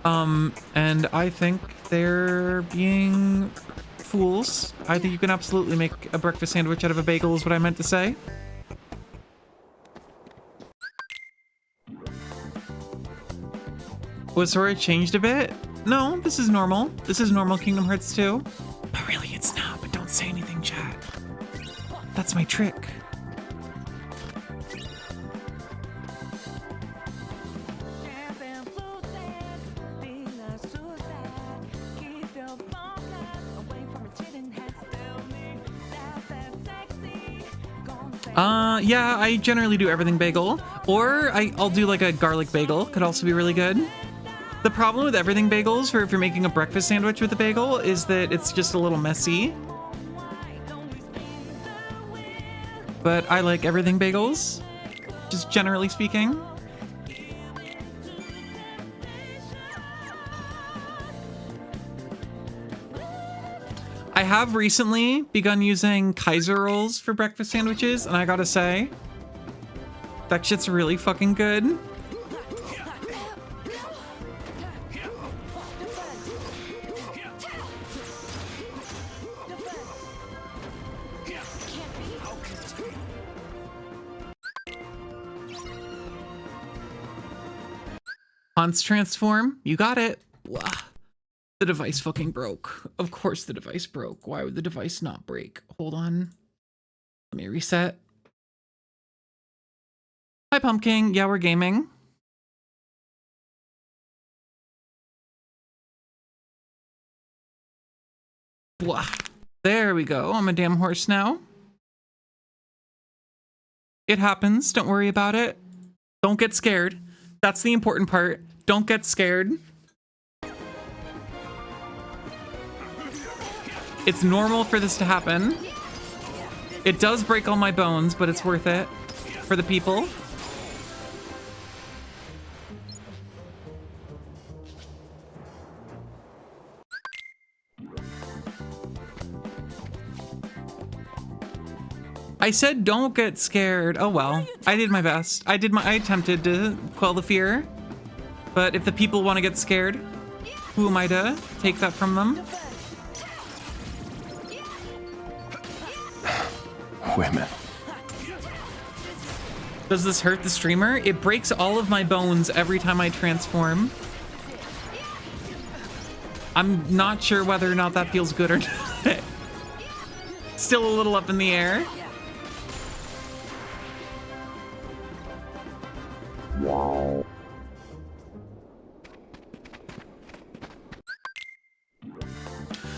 And I think they're being fools. I think you can absolutely make a breakfast sandwich out of a bagel is what I meant to say. Was Sora changed a bit? No, this is normal. This is normal Kingdom Hearts 2. But really, it's not. But don't say anything, chat. That's my trick. Yeah, I generally do everything bagel. Or I'll do like a garlic bagel. Could also be really good. The problem with everything bagels, for if you're making a breakfast sandwich with a bagel, is that it's just a little messy. But I like everything bagels, just generally speaking. I have recently begun using Kaiser rolls for breakfast sandwiches, and I gotta say, that shit's really fucking good. Hans transform, you got it. Wah. The device fucking broke. Of course the device broke. Why would the device not break? Hold on. Let me reset. Hi, Pumpkin. Yeah, we're gaming. Blah. There we go. I'm a damn horse now. It happens. Don't worry about it. Don't get scared. That's the important part. Don't get scared. It's normal for this to happen. It does break all my bones, but it's worth it for the people. I said don't get scared. Oh well, I did my best. I attempted to quell the fear. But if the people want to get scared, who am I to take that from them? Women. Does this hurt the streamer? It breaks all of my bones every time I transform. I'm not sure whether or not that feels good or not. Still a little up in the air.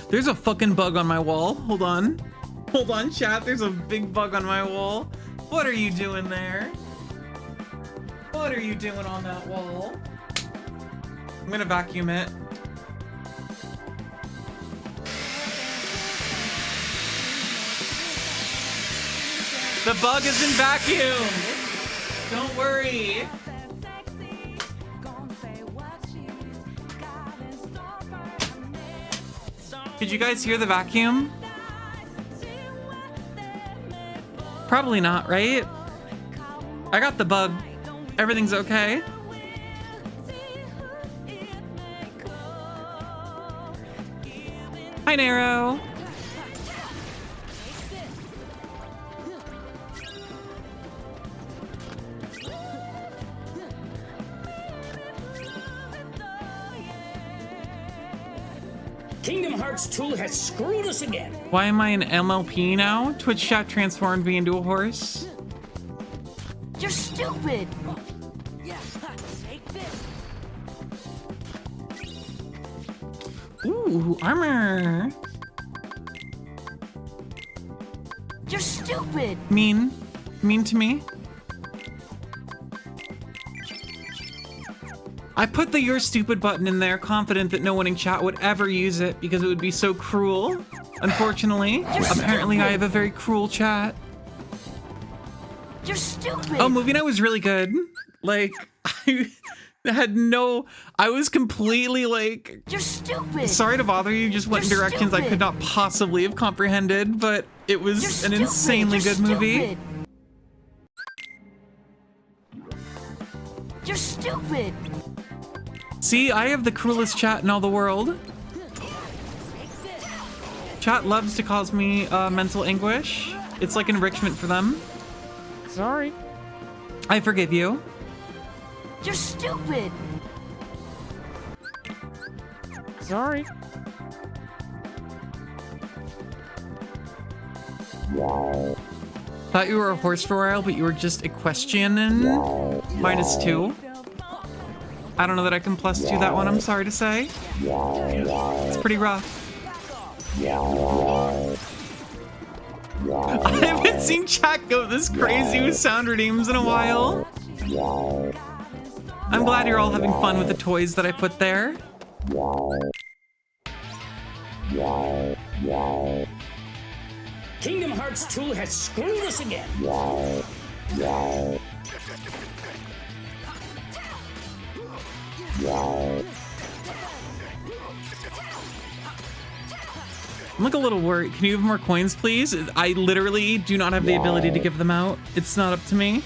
There's a fucking bug on my wall. Hold on. Hold on, chat. There's a big bug on my wall. What are you doing there? What are you doing on that wall? I'm gonna vacuum it. The bug is in vacuum. Don't worry. Did you guys hear the vacuum? Probably not, right? I got the bug. Everything's okay. Hi, Nero. Kingdom Hearts 2 has screwed us again. Why am I an MLP now? Twitch chat transformed me into a horse. You're stupid. Ooh, armor. You're stupid. Mean. Mean to me. I put the "you're stupid" button in there, confident that no one in chat would ever use it because it would be so cruel. Unfortunately, apparently I have a very cruel chat. You're stupid. Oh, movie night was really good. Like, I had no... I was completely like... You're stupid. Sorry to bother you, just went in You're directions I stupid. could not possibly have comprehended, but it was You're an stupid. insanely You're good movie. stupid. You're stupid. See, I have the cruelest chat in all the world. Chat loves to cause me mental anguish. It's like enrichment for them. Sorry. I forgive you. You're stupid. Sorry. Thought you were a horse for a while, but you were just equestrian. -2. I don't know that I can +2 that one, I'm sorry to say. It's pretty rough. I haven't seen chat go this crazy with sound redeems in a while. I'm glad you're all having fun with the toys that I put there. Kingdom Hearts 2 has screwed us again. I'm like a little worried. Can you have more coins, please? I literally do not have the ability to give them out. It's not up to me.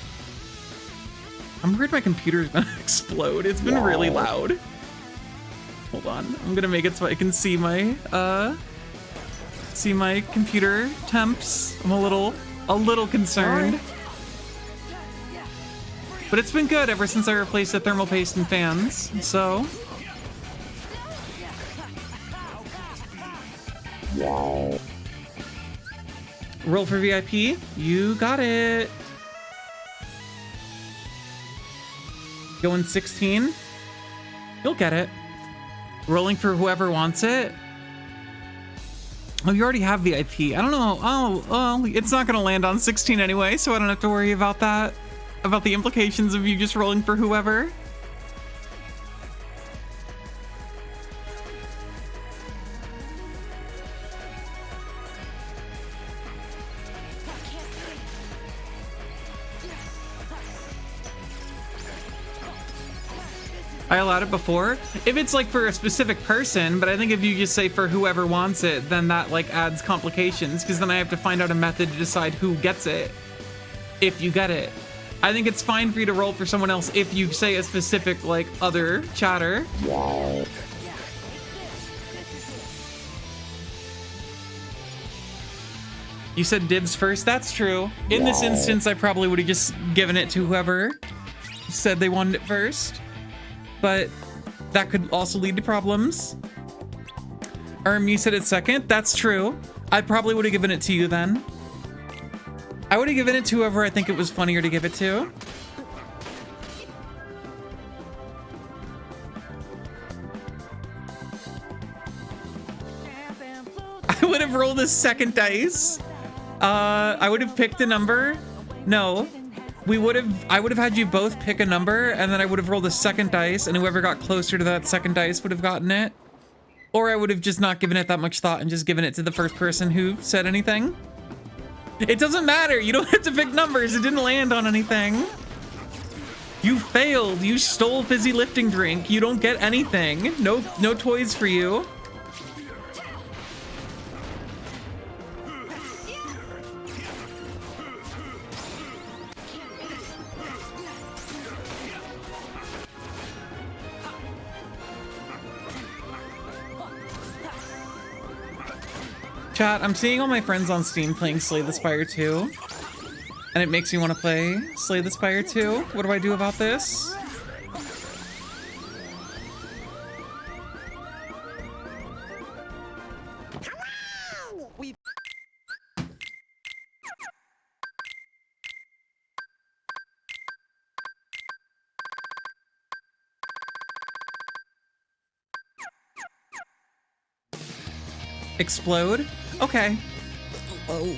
I'm worried my computer's gonna explode. It's been really loud. Hold on. I'm gonna make it so I can see my computer temps. I'm a little concerned. But it's been good ever since I replaced the thermal paste and fans. So roll for VIP. You got it. Going 16. You'll get it. Rolling for whoever wants it. Oh, you already have VIP. I don't know. Oh, it's not gonna land on 16 anyway, so I don't have to worry about that. About the implications of you just rolling for whoever. I allowed it before. If it's like for a specific person, but I think if you just say for whoever wants it, then that like adds complications because then I have to find out a method to decide who gets it if you get it. I think it's fine for you to roll for someone else if you say a specific like other chatter. You said dibs first. That's true. In this instance, I probably would have just given it to whoever said they wanted it first. But that could also lead to problems. You said it second. That's true. I probably would have given it to you then. I would have given it to whoever I think it was funnier to give it to. I would have rolled a second dice. I would have picked a number. No, I would have had you both pick a number, and then I would have rolled a second dice, and whoever got closer to that second dice would have gotten it. Or I would have just not given it that much thought and just given it to the first person who said anything. It doesn't matter. You don't have to pick numbers. It didn't land on anything. You failed. You stole fizzy lifting drink. You don't get anything. No toys for you. Chat, I'm seeing all my friends on Steam playing Slay the Spire 2, and it makes me want to play Slay the Spire 2. What do I do about this? Explode? Okay. Oh.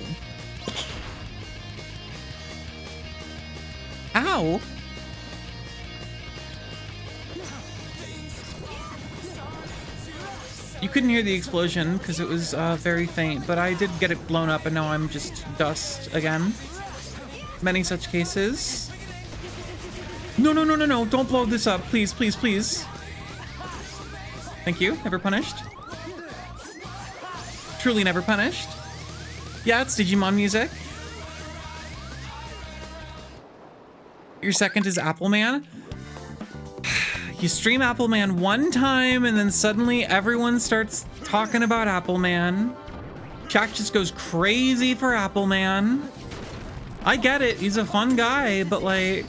Ow. You couldn't hear the explosion because it was very faint, but I did get it blown up and now I'm just dust again. Many such cases. No, no, no, no, no. Don't blow this up. Please, please, please. Thank you. Never punished. Truly never punished. Yeah, it's Digimon music. Your second is Appleman. You stream Appleman one time and then suddenly everyone starts talking about Appleman. Jack just goes crazy for Appleman. I get it, he's a fun guy, but like...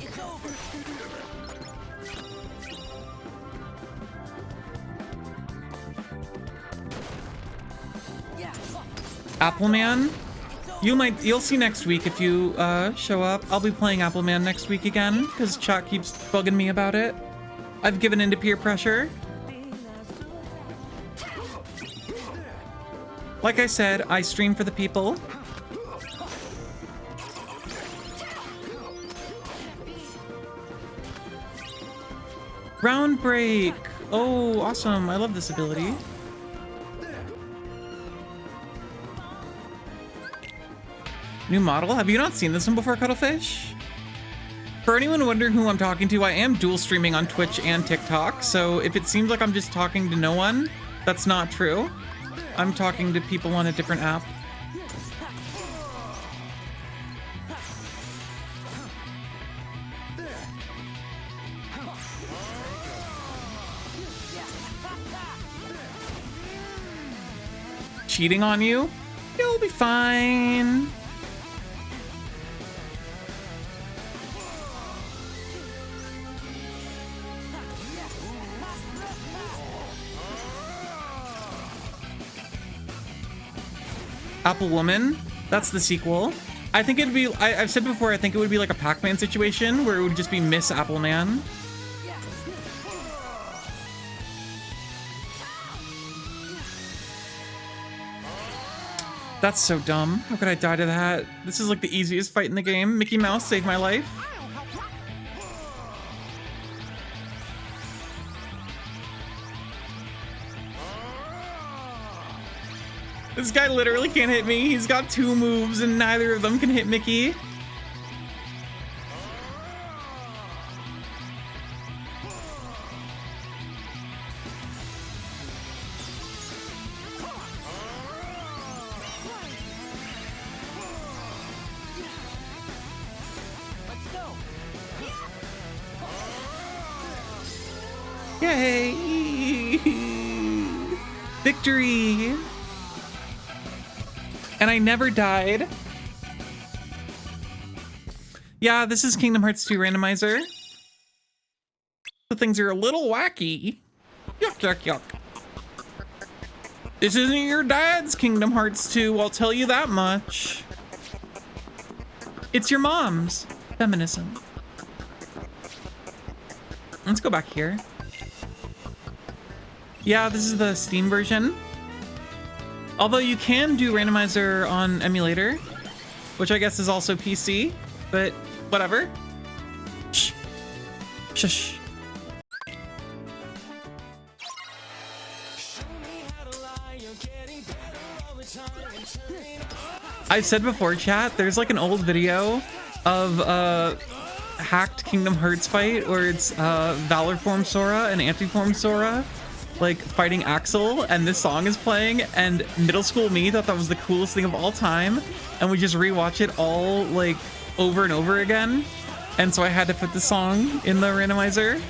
Appleman? You'll see next week if you show up. I'll be playing Appleman next week again because chat keeps bugging me about it. I've given in to peer pressure. Like I said, I stream for the people. Round break. Oh, awesome. I love this ability. New model? Have you not seen this one before, Cuttlefish? For anyone wondering who I'm talking to, I am dual streaming on Twitch and TikTok, so if it seems like I'm just talking to no one, that's not true. I'm talking to people on a different app. Cheating on you? You'll be fine. Apple Woman, that's the sequel. I think it'd be, I've said before, I think it would be like a Pac-Man situation where it would just be Miss Appleman. That's so dumb. How could I die to that? This is like the easiest fight in the game. Mickey Mouse saved my life. This guy literally can't hit me. He's got 2 moves and neither of them can hit Mickey. Yay! Victory! And I never died. Yeah, this is Kingdom Hearts 2 randomizer. The things are a little wacky. Yuck, yuck, yuck. This isn't your dad's Kingdom Hearts 2, I'll tell you that much. It's your mom's. Feminism. Let's go back here. Yeah, this is the Steam version. Although you can do randomizer on emulator, which I guess is also PC, but whatever. Shh. Shush. I've said before, chat, there's like an old video of hacked Kingdom Hearts fight where it's Valor Form Sora and Anti-Form Sora like fighting Axel, and this song is playing, and middle school me thought that was the coolest thing of all time, and we just rewatch it all like over and over again, and so I had to put the song in the randomizer.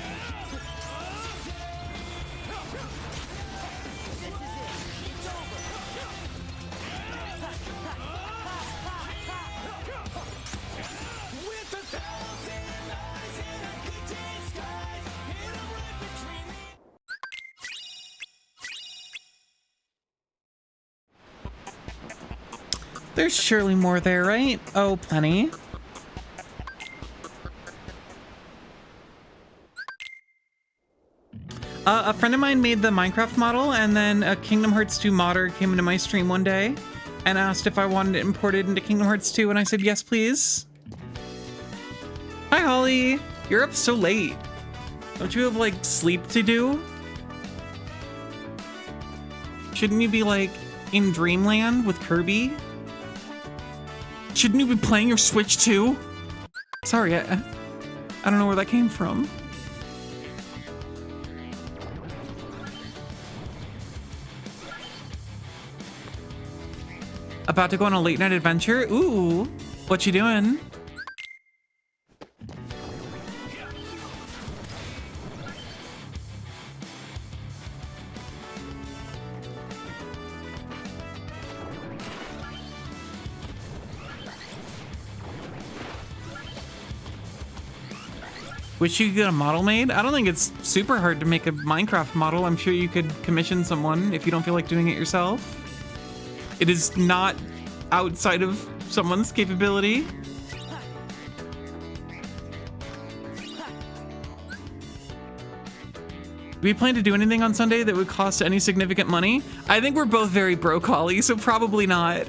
There's surely more there, right? Oh, plenty. A friend of mine made the Minecraft model, and then a Kingdom Hearts 2 modder came into my stream one day and asked if I wanted it imported into Kingdom Hearts 2, and I said, yes, please. Hi, Holly. You're up so late. Don't you have, like, sleep to do? Shouldn't you be, like, in Dreamland with Kirby? Shouldn't you be playing your Switch too? Sorry, I don't know where that came from. About to go on a late night adventure? Ooh, what you doing? Wish you could get a model made? I don't think it's super hard to make a Minecraft model. I'm sure you could commission someone if you don't feel like doing it yourself. It is not outside of someone's capability. Do we plan to do anything on Sunday that would cost any significant money? I think we're both very broke, Holly, so probably not.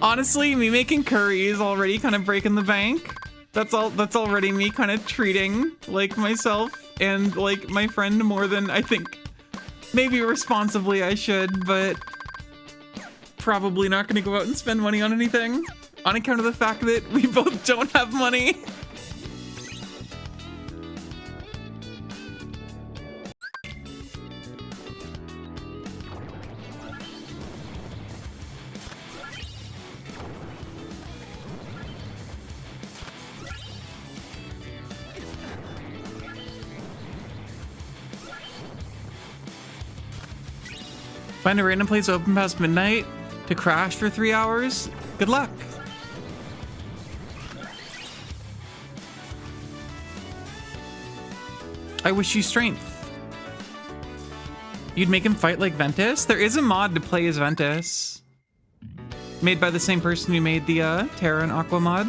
Honestly, me making curry is already kind of breaking the bank. That's already me kind of treating like myself and like my friend more than I think maybe responsibly I should, but probably not gonna go out and spend money on anything on account of the fact that we both don't have money. Find a random place open past midnight to crash for 3 hours? Good luck. I wish you strength. You'd make him fight like Ventus? There is a mod to play as Ventus. Made by the same person who made the Terra and Aqua mod.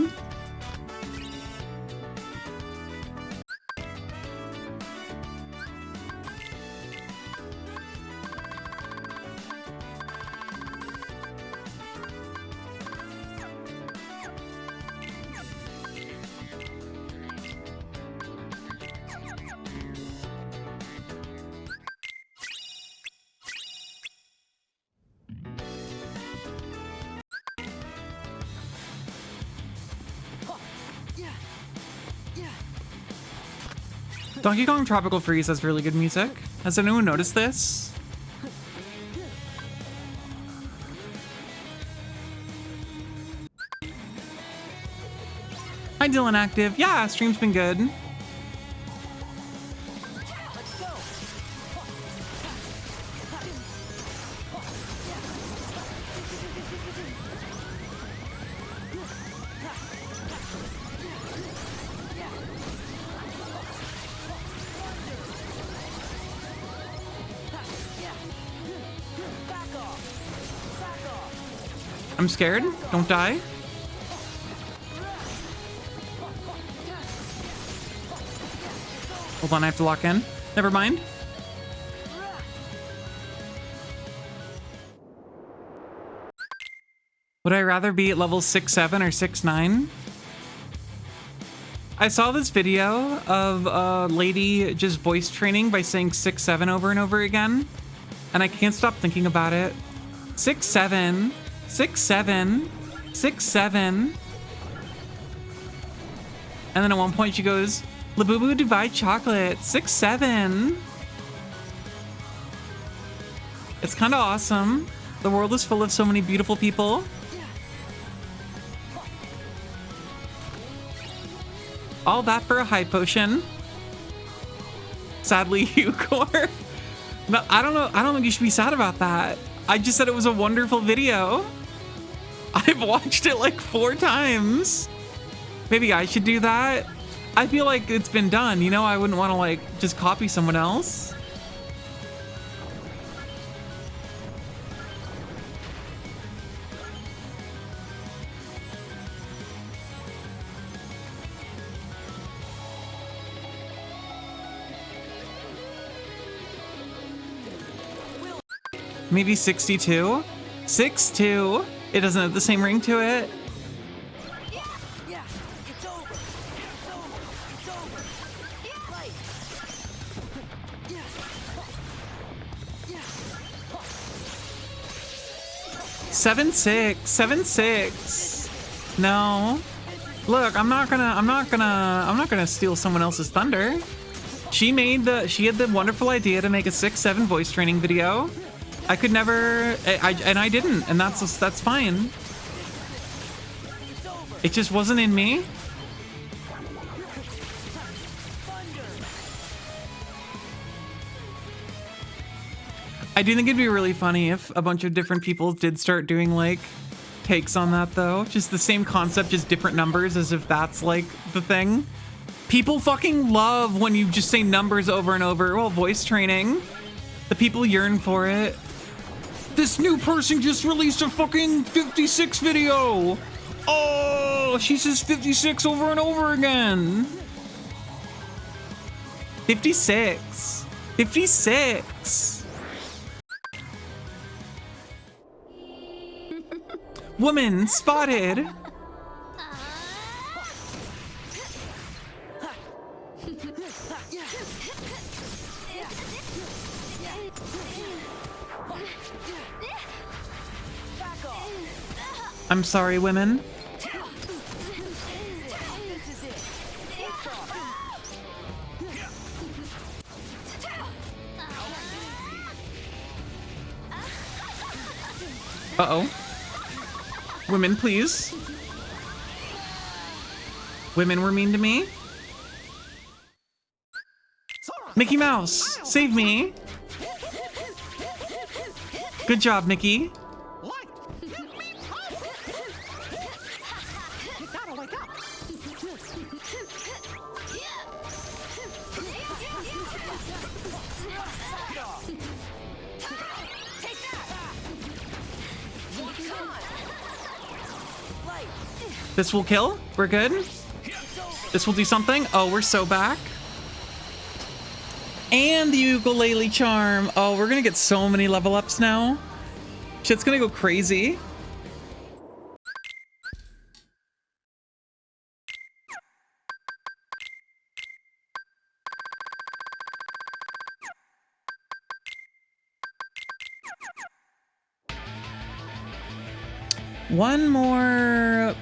Donkey Kong Tropical Freeze has really good music. Has anyone noticed this? Hi, Dylan Active. Yeah, stream's been good. I'm scared. Don't die. Hold on, I have to lock in. Never mind. Would I rather be at level 6-7 or 6-9? I saw this video of a lady just voice training by saying 6-7 over and over again, and I can't stop thinking about it. 6-7, 6-7, 6-7. And then at one point she goes, Labubu Dubai chocolate, 6-7. It's kind of awesome. The world is full of so many beautiful people. All that for a high potion. Sadly, Ucore. No, I don't know. I don't think you should be sad about that. I just said it was a wonderful video. I've watched it like 4 times. Maybe I should do that. I feel like it's been done. You know, I wouldn't want to like just copy someone else. Maybe 62? 6-2? It doesn't have the same ring to it. Yeah, it's over. It's over. It's over. Right. Yeah. Yeah. 7-6. 7-6. No. Look, I'm not gonna steal someone else's thunder. She had the wonderful idea to make a 6-7 voice training video. I could never, I didn't, and that's fine. It just wasn't in me. I do think it'd be really funny if a bunch of different people did start doing like takes on that though. Just the same concept, just different numbers, as if that's like the thing. People fucking love when you just say numbers over and over. Well, voice training. The people yearn for it. This new person just released a fucking 56 video. Oh, she says 56 over and over again. 56. 56. Woman spotted. I'm sorry, women. Uh-oh. Women, please. Women were mean to me. Mickey Mouse, save me. Good job, Mickey. This will kill. We're good. This will do something. Oh, we're so back. And the ukulele charm. Oh, we're gonna get so many level ups now. Shit's gonna go crazy. One more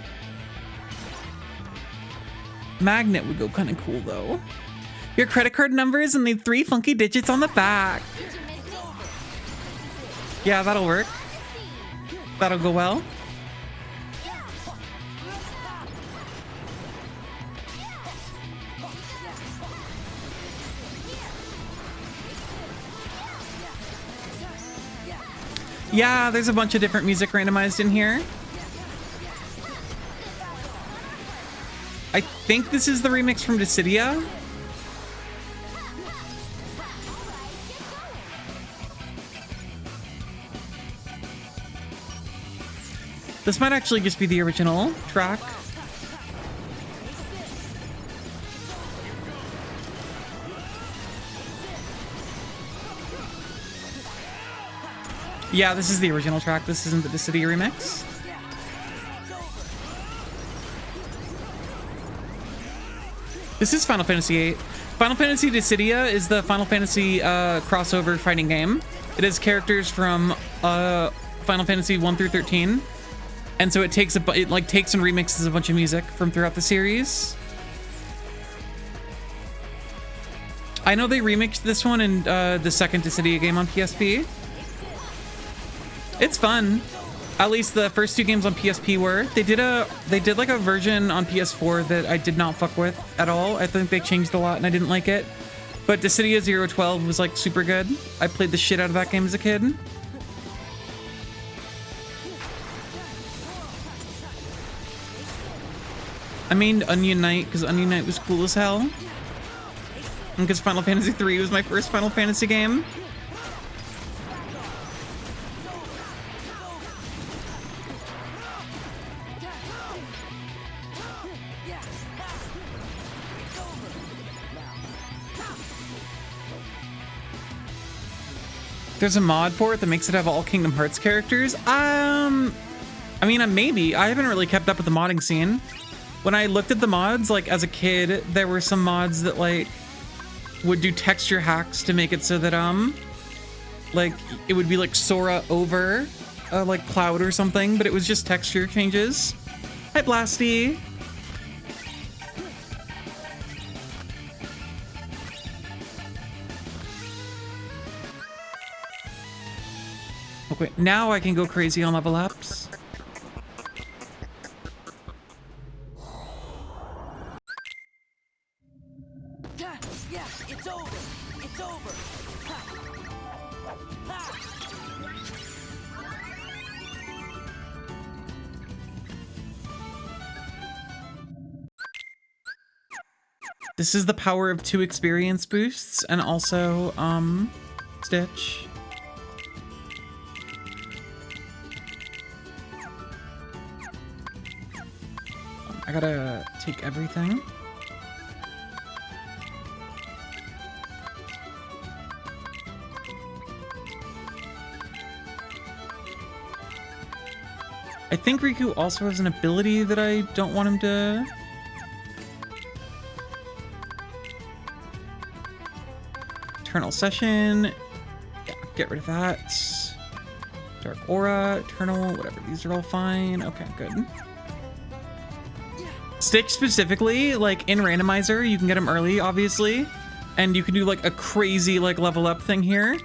magnet would go kind of cool though. Your credit card numbers and the 3 funky digits on the back. Yeah, that'll work. That'll go well. Yeah, there's a bunch of different music randomized in here. I think this is the remix from Dissidia. This might actually just be the original track. Yeah, this is the original track. This isn't the Dissidia remix. This is Final Fantasy VIII. Final Fantasy Dissidia is the Final Fantasy crossover fighting game. It has characters from Final Fantasy 1 through 13, and so it takes and remixes a bunch of music from throughout the series. I know they remixed this one in the second Dissidia game on PSP. It's fun. At least the first two games on PSP were. They did like a version on PS4 that I did not fuck with at all. I think they changed a lot and I didn't like it. But Dissidia 012 was like super good. I played the shit out of that game as a kid. I mean Onion Knight because Onion Knight was cool as hell. And because Final Fantasy 3 was my first Final Fantasy game. There's a mod for it that makes it have all Kingdom Hearts characters. I mean, maybe. I haven't really kept up with the modding scene. When I looked at the mods, like as a kid, there were some mods that like would do texture hacks to make it so that like it would be like Sora over like Cloud or something, but it was just texture changes. Hi, Blasty. Okay, now I can go crazy on level ups. Yeah, it's over. It's over. This is the power of 2 experience boosts and also Stitch. I gotta take everything. I think Riku also has an ability that I don't want him to... Eternal Session. Yeah, get rid of that. Dark Aura, Eternal, whatever. These are all fine. Okay, good. Stitch specifically, like in randomizer, you can get him early, obviously, and you can do like a crazy like level up thing here.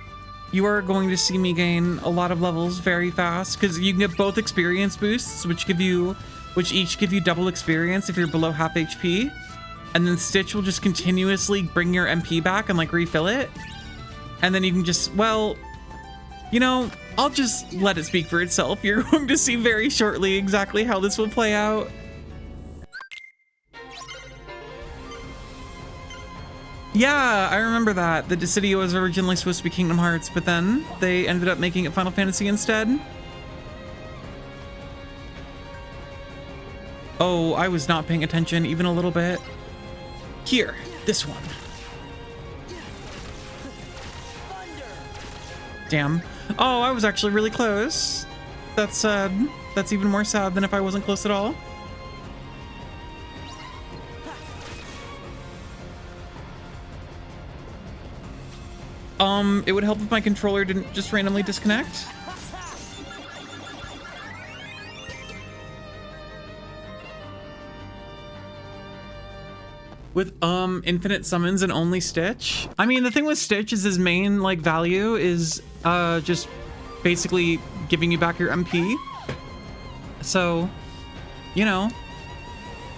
You are going to see me gain a lot of levels very fast because you can get both experience boosts, which each give you double experience if you're below half HP, and then Stitch will just continuously bring your MP back and like refill it, and then you can just, well, you know, I'll just let it speak for itself. You're going to see very shortly exactly how this will play out. Yeah, I remember that. The Dissidia was originally supposed to be Kingdom Hearts, but then they ended up making it Final Fantasy instead. Oh, I was not paying attention even a little bit. Here, this one. Damn. Oh, I was actually really close. That's sad. That's even more sad than if I wasn't close at all. It would help if my controller didn't just randomly disconnect. With infinite summons and only Stitch. I mean, the thing with Stitch is his main like value is just basically giving you back your MP. So, you know,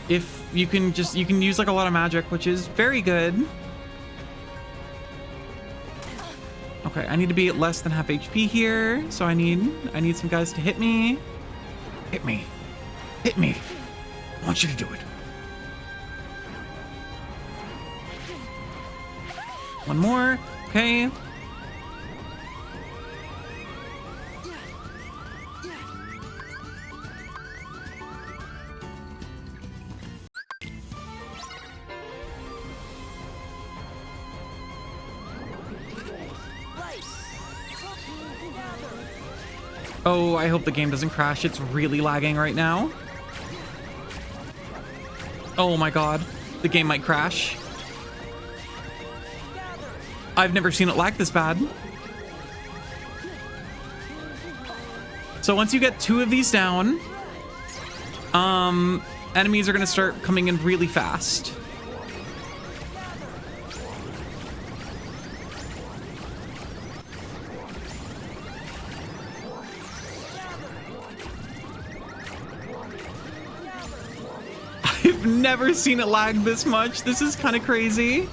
if you can use like a lot of magic, which is very good. Okay, I need to be at less than half HP here, so I need some guys to hit me. Hit me. Hit me. I want you to do it. One more. Okay. Oh, I hope the game doesn't crash. It's really lagging right now. Oh my god. the game might crash. I've never seen it lag this bad. So once you get 2 of these down, enemies are gonna start coming in really fast. I've never seen it lag this much. This is kind of crazy.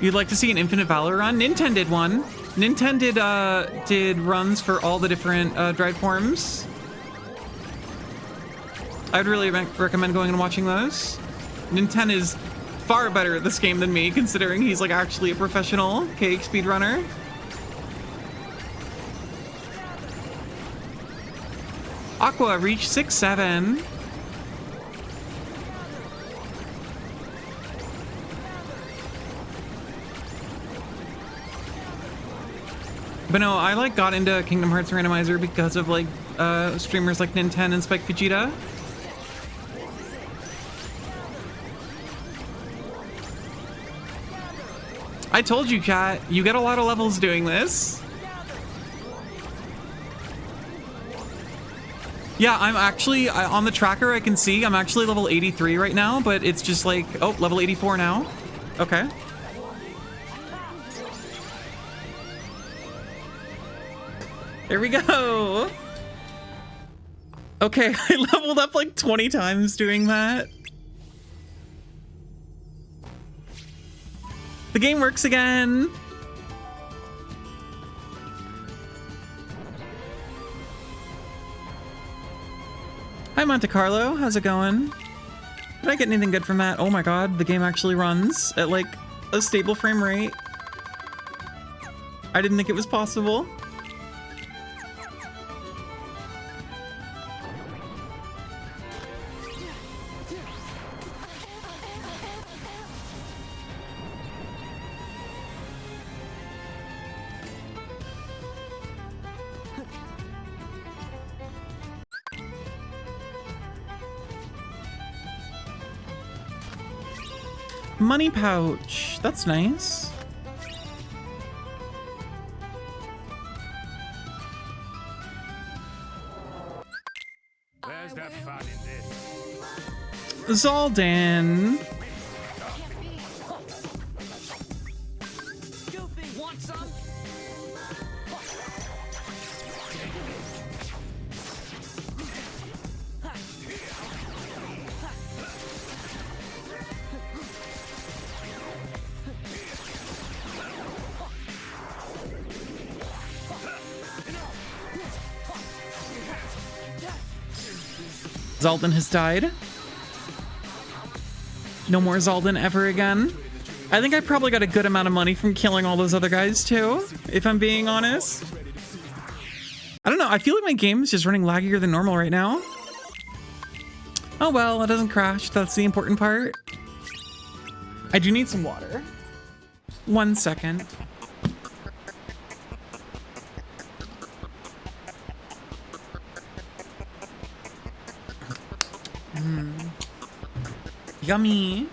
You'd like to see an Infinite Valor run? Nintendo did one. Nintendo did runs for all the different drive forms. I'd really recommend going and watching those. Nintendo is far better at this game than me, considering he's like actually a professional cake speedrunner. Aqua reached 6-7. But no, I like got into Kingdom Hearts Randomizer because of like streamers like Nintendo and Spike Vegeta. I told you, chat, you get a lot of levels doing this. Yeah, I'm actually, on the tracker I can see, I'm actually level 83 right now, but it's just like, oh, level 84 now. Okay. There we go. Okay, I leveled up like 20 times doing that. The game works again. Hi, Monte Carlo. How's it going? Did I get anything good from that? Oh my god, the game actually runs at like a stable frame rate. I didn't think it was possible. Money pouch. That's nice. There's that fun in this. Zaldan. Want some? Zaldan has died. No more Zaldan ever again. I think I probably got a good amount of money from killing all those other guys too, if I'm being honest. I don't know, I feel like my game is just running laggier than normal right now. Oh well, it doesn't crash, that's the important part. I do need some water. 1 second. Yummy.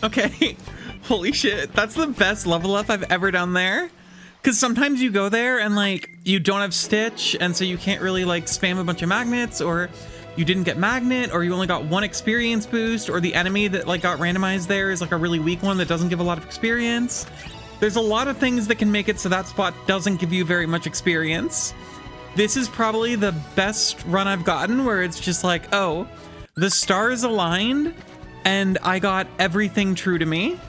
Okay, holy shit, that's the best level up I've ever done there. Because sometimes you go there and like you don't have Stitch, and so you can't really like spam a bunch of magnets, or you didn't get magnet, or you only got 1 experience boost, or the enemy that like got randomized there is like a really weak one that doesn't give a lot of experience. There's a lot of things that can make it so that spot doesn't give you very much experience. This is probably the best run I've gotten where it's just like, oh, the stars aligned and I got everything true to me.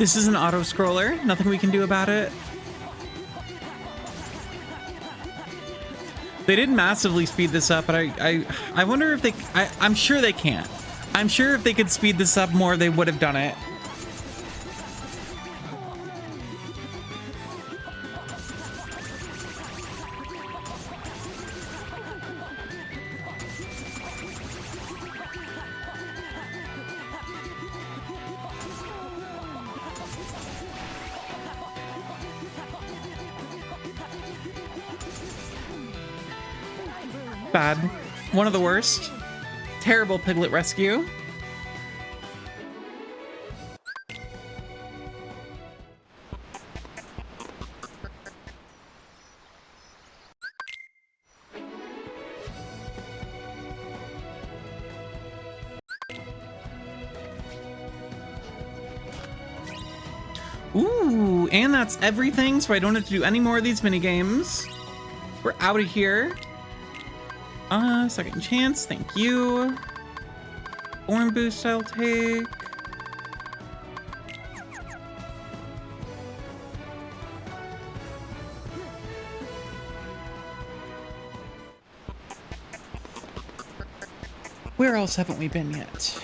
This is an auto scroller. Nothing we can do about it. They did massively speed this up, but I wonder if they... I'm sure they can't. I'm sure if they could speed this up more, they would have done it. Bad. One of the worst. Terrible piglet rescue. Ooh, and that's everything, so I don't have to do any more of these mini games. We're out of here. Second chance, thank you. Born boost I'll take. Where else haven't we been yet?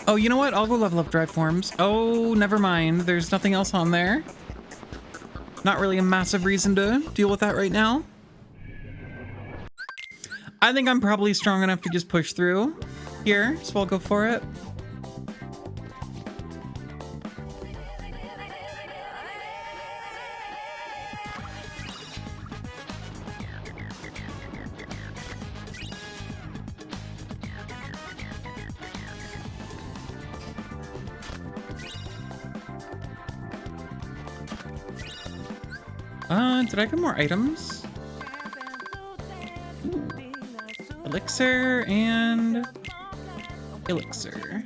Oh, you know what? I'll go level up drive forms. Oh, never mind. There's nothing else on there. Not really a massive reason to deal with that right now. I think I'm probably strong enough to just push through here, so I'll go for it. Did I get more items? Ooh. Elixir and elixir.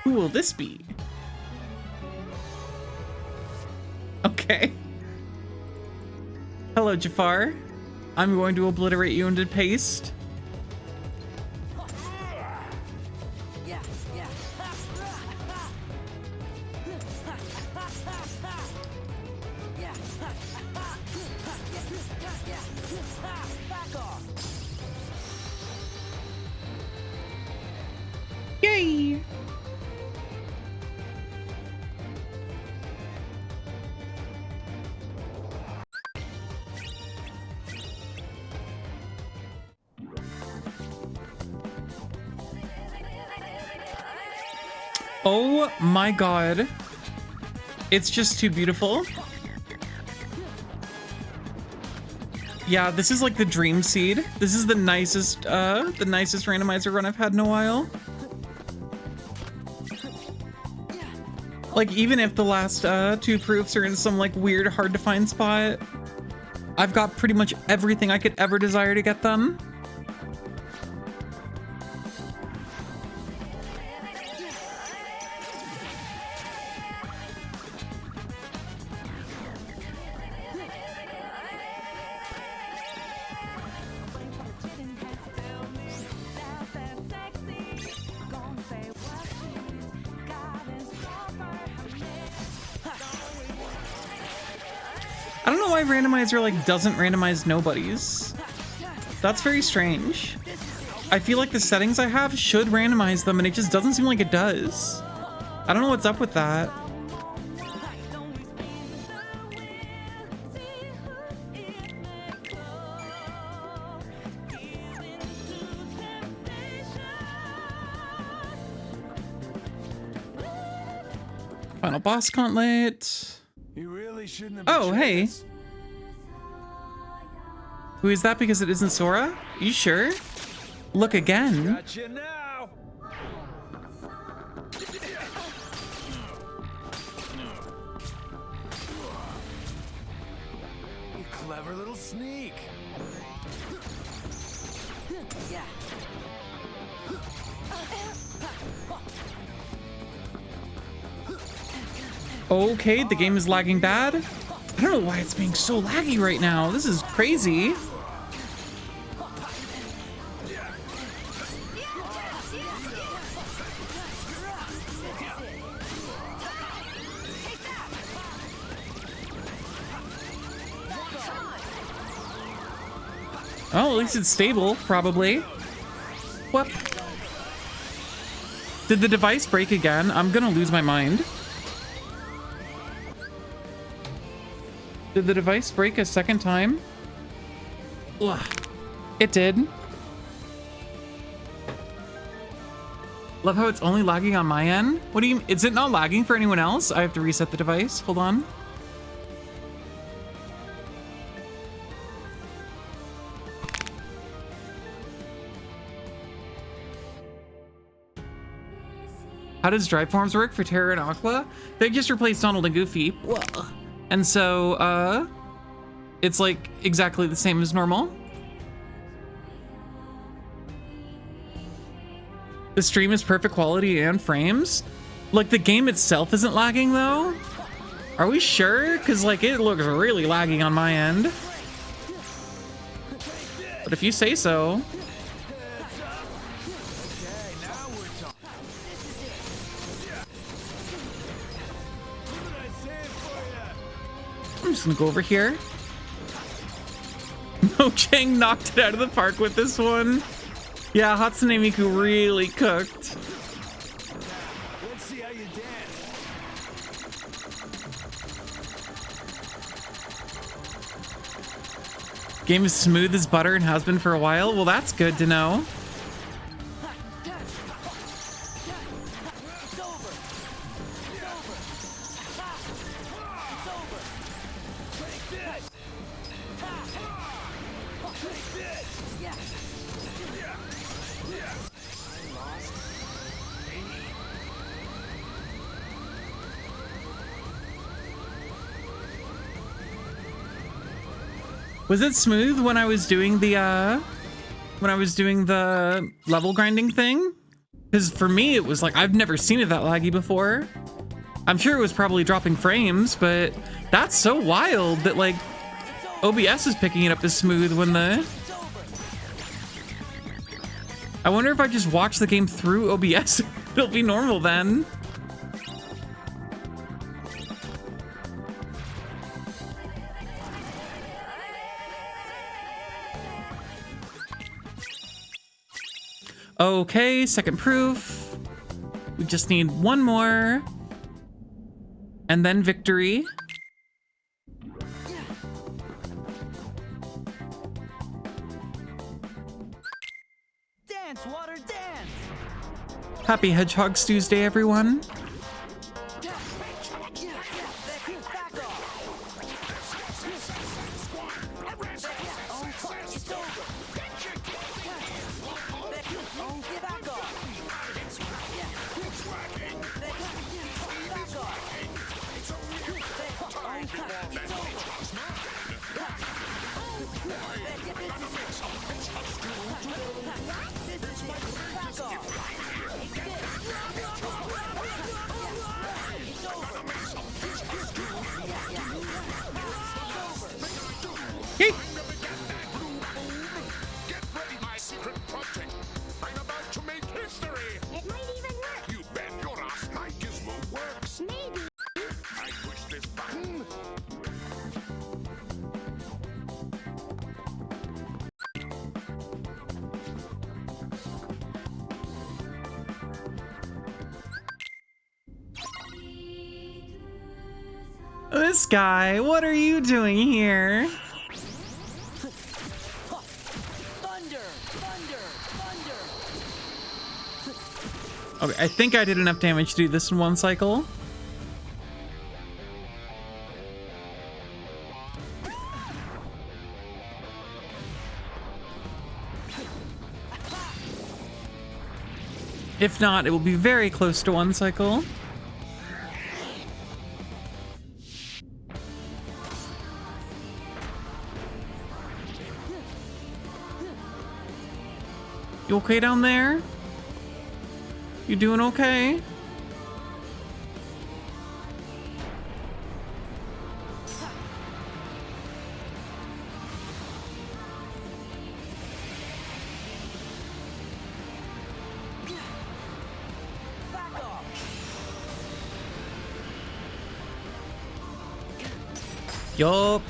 Who will this be? Okay. Hello, Jafar. I'm going to obliterate you into paste. Yeah, yeah. Yeah. Back off. Yay! Oh my god. It's just too beautiful. Yeah, this is like the dream seed. This is the nicest randomizer run I've had in a while. Like, even if the last two proofs are in some like weird, hard to find spot, I've got pretty much everything I could ever desire to get them. I don't know why randomizer like doesn't randomize nobodies. That's very strange. I feel like the settings I have should randomize them and it just doesn't seem like it does. I don't know what's up with that. Final boss gauntlet. You really shouldn't have. Oh, hey. Who is that because it isn't Sora? You sure? Look again. Gotcha now. You clever little sneak. Yeah. Okay, the game is lagging bad. I don't know why it's being so laggy right now. This is crazy. Oh, at least it's stable, probably. Whoop. Did the device break again? I'm gonna lose my mind. Did the device break a second time? Ugh. It did. Love how it's only lagging on my end. What do you, is it not lagging for anyone else? I have to reset the device. Hold on. How does drive forms work for Terra and Aqua? They just replaced Donald and Goofy. Whoa. And so, it's like exactly the same as normal. The stream is perfect quality and frames. Like the game itself isn't lagging though. Are we sure? Cause like it looks really laggy on my end. But if you say so. I'm just gonna go over here. Mojang knocked it out of the park with this one. Yeah, Hatsune Miku really cooked. Let's see how you dance. Game is smooth as butter and has been for a while. Well, that's good to know. Was it smooth when I was doing the level grinding thing? Because for me, it was like, I've never seen it that laggy before. I'm sure it was probably dropping frames, but that's so wild that like OBS is picking it up as smooth when the... I wonder if I just watch the game through OBS, it'll be normal then. Okay, second proof. We just need one more. And then victory. Dance, water, dance. Happy Hedgehogs Tuesday, everyone. This guy, what are you doing here? Thunder, thunder, thunder. Okay, I think I did enough damage to do this in one cycle. If not, it will be very close to one cycle. You okay down there? You doing okay? Yup.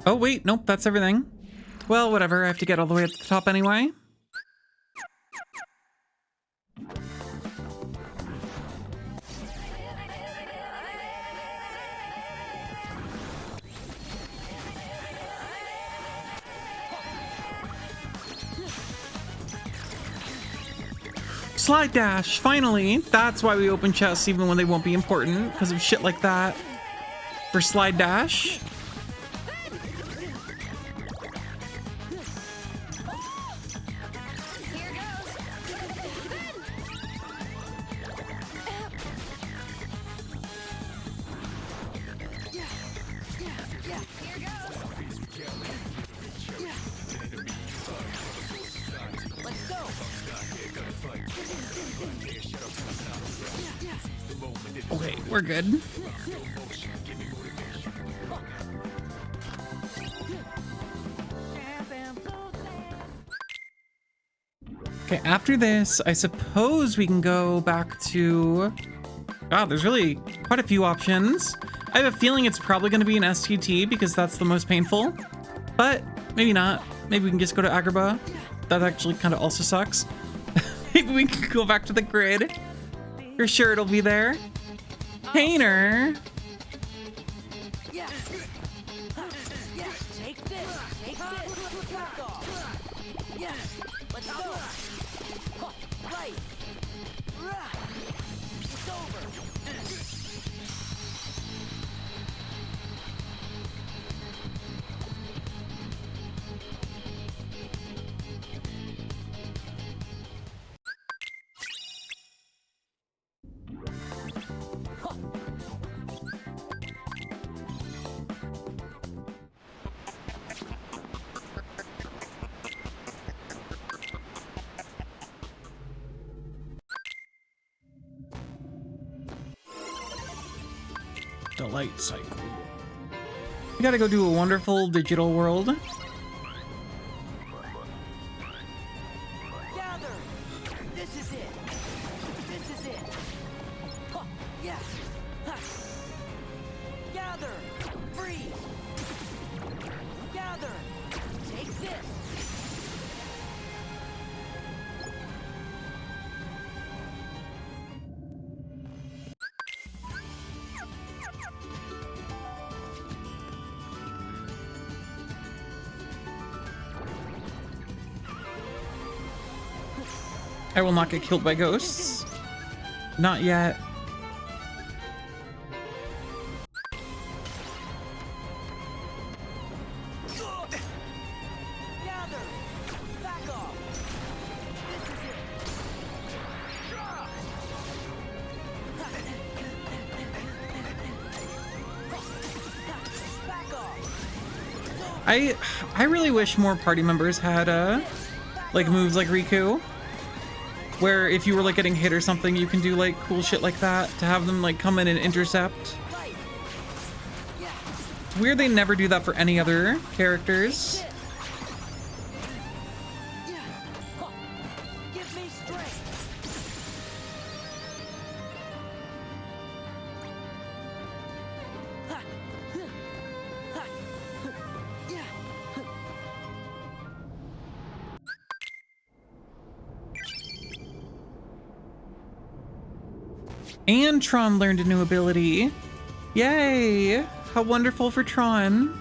Oh, wait, nope, that's everything. Well, whatever, I have to get all the way up to the top anyway. Slide dash, finally. That's why we open chests even when they won't be important, because of shit like that. For slide dash. Okay, we're good. Okay, after this, I suppose we can go back to... God, there's really quite a few options. I have a feeling it's probably going to be an STT because that's the most painful. But maybe not. Maybe we can just go to Agrabah. That actually kind of also sucks. Maybe we can go back to the grid. For sure it'll be there. Painter. Yeah. Yeah. Take this. Take this. Back off. Yeah. Let's go. Right. It's over. The light cycle. We gotta go do a wonderful digital world. Gather. This is it. This is it. Huh. Yes. Huh. Gather. Free. Gather. Take this. I will not get killed by ghosts. Not yet. Gather. Back off. This is it. Back off. I really wish more party members had like moves like Riku, where if you were like getting hit or something, you can do like cool shit like that to have them like come in and intercept. Right. Yeah. It's weird they never do that for any other characters. Yeah. Huh. Give me strength. Ha. Ha. Yeah. And Tron learned a new ability. Yay! How wonderful for Tron.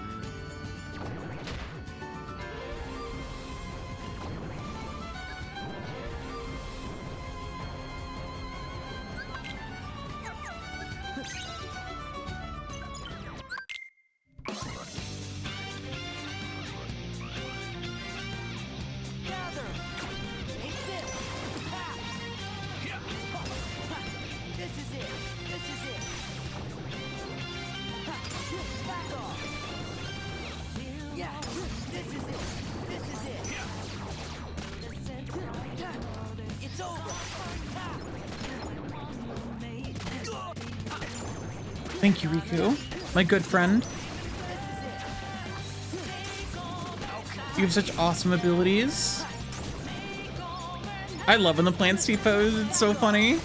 Gather. Take this. Ha. Ha. This is it. This is it. Ha. Back off. Thank you, Riku. My good friend. You have such awesome abilities. I love when the plants T-pose. It's so funny.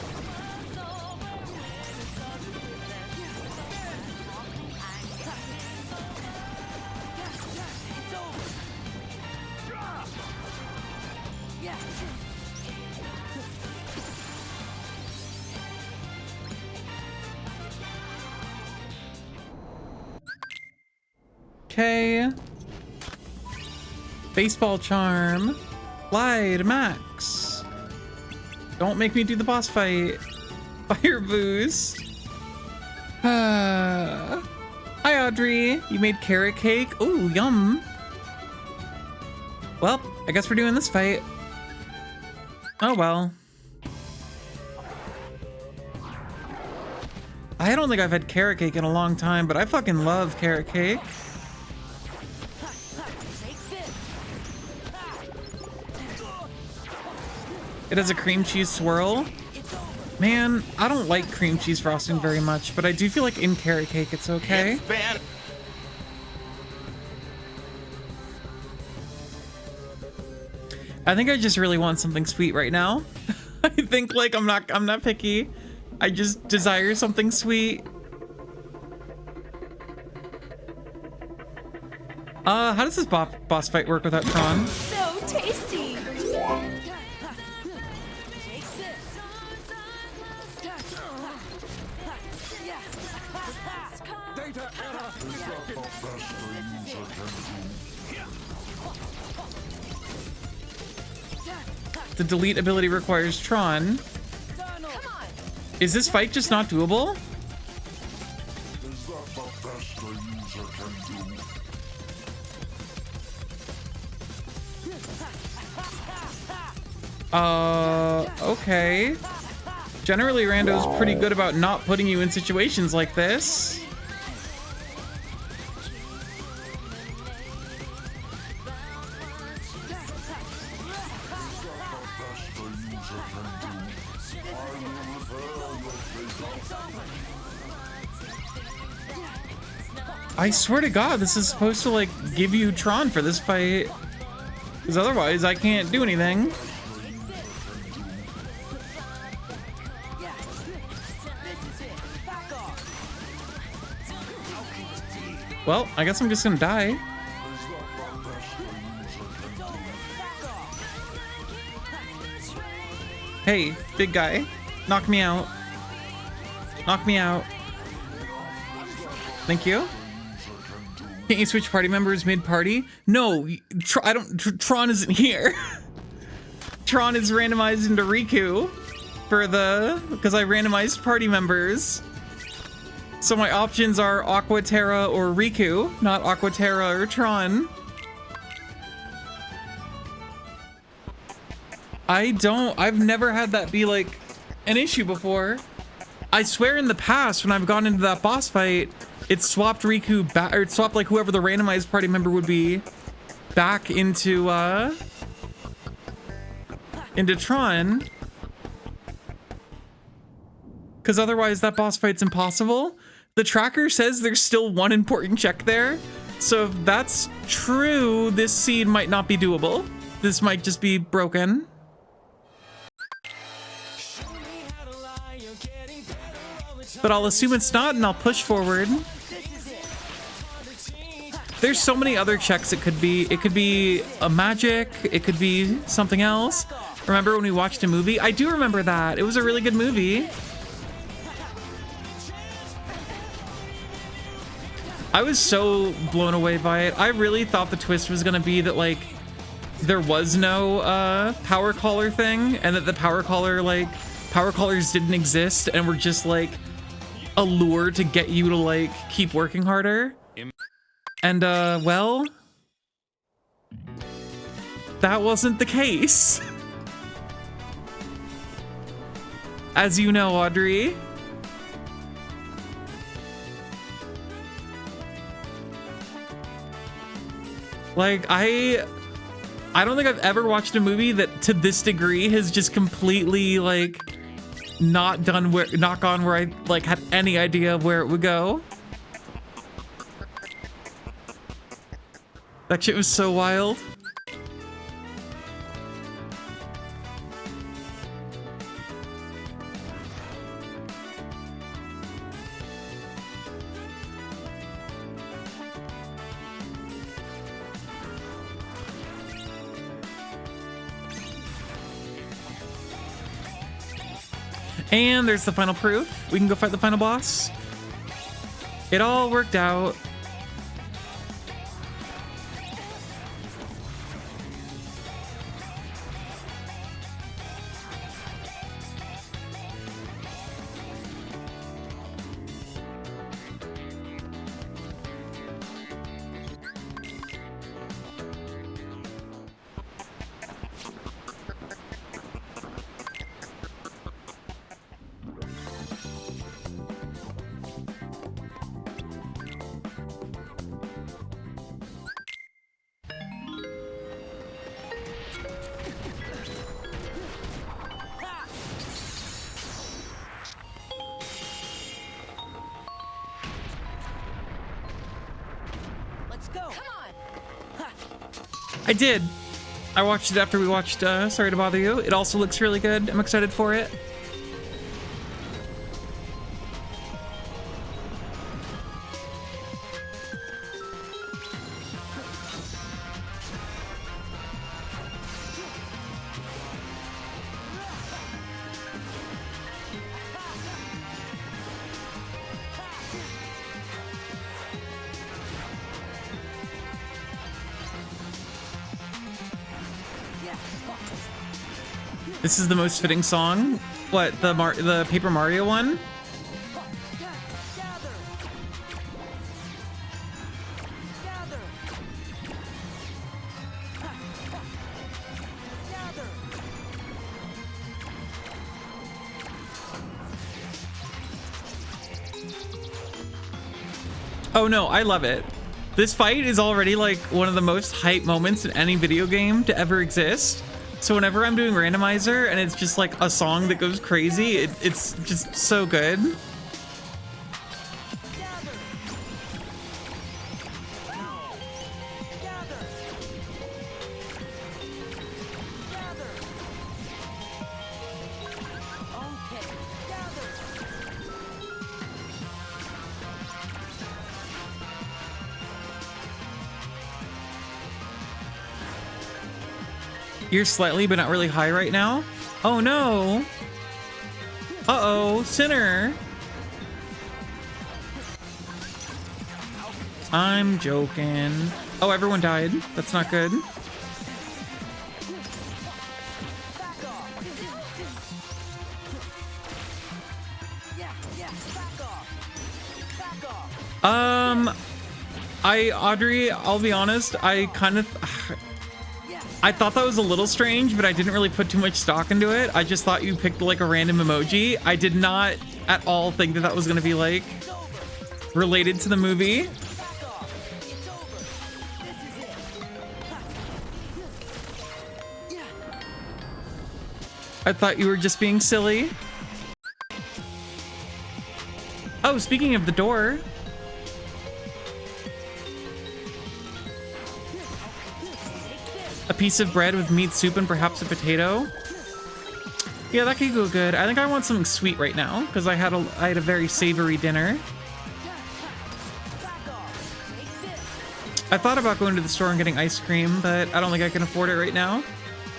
Okay. Baseball charm. Glide max. Don't make me do the boss fight. Fire boost. Hi, Audrey. You made carrot cake. Ooh, yum. Well, I guess we're doing this fight. Oh, well. I don't think I've had carrot cake in a long time, but I fucking love carrot cake. It has a cream cheese swirl. Man, I don't like cream cheese frosting very much, but I do feel like in carrot cake it's okay. It's bad. I think I just really want something sweet right now. I think like I'm not picky. I just desire something sweet. How does this boss fight work without Tron? So tasty. The delete ability requires Tron. Is this fight just not doable? Okay. Generally, Rando's pretty good about not putting you in situations like this. I swear to God, this is supposed to like give you Tron for this fight. Because otherwise I can't do anything. Well, I guess I'm just gonna die. Hey, big guy, knock me out. Knock me out. Thank you. Can't you switch party members mid-party? No, Tron isn't here. Tron is randomized into Riku because I randomized party members. So my options are Aqua Terra or Riku, not Aqua Terra or Tron. I've never had that be like an issue before. I swear in the past when I've gone into that boss fight, it swapped Riku back, or it swapped like whoever the randomized party member would be back into Tron. Because otherwise that boss fight's impossible. The tracker says there's still one important check there. So if that's true, this seed might not be doable. This might just be broken. But I'll assume it's not and I'll push forward. There's so many other checks it could be. It could be a magic. It could be something else. Remember when we watched a movie? I do remember that. It was a really good movie. I was so blown away by it. I really thought the twist was gonna be that like there was no power collar thing and that the power collars didn't exist and were just like a lure to get you to like keep working harder. And well, that wasn't the case. As you know, Audrey. Like, I don't think I've ever watched a movie that to this degree has just completely like not done where, not gone where I like had any idea of where it would go. That shit was so wild. And there's the final proof. We can go fight the final boss. It all worked out. Let's go. Come on. I did. I watched it after we watched Sorry to Bother You. It also looks really good. I'm excited for it. This is the most fitting song. What, the Paper Mario one? Gather. Gather. Gather. Oh no, I love it. This fight is already like one of the most hype moments in any video game to ever exist. So whenever I'm doing randomizer and it's just like a song that goes crazy, it's just so good. Gather. Gather. Gather. Okay. Gather. You're slightly but not really high right now. Oh no. Uh-oh, Sinner. I'm joking. Oh, everyone died. That's not good. Back off. Yeah. Back off. Audrey, I'll be honest, I thought that was a little strange, but I didn't really put too much stock into it. I just thought you picked like a random emoji. I did not at all think that that was going to be like related to the movie. Back off. It's over. This is it. Yeah. I thought you were just being silly. Oh, speaking of the door. A piece of bread with meat soup and perhaps a potato. Yeah, that could go good. I think I want something sweet right now because I had a very savory dinner. I thought about going to the store and getting ice cream, but I don't think I can afford it right now.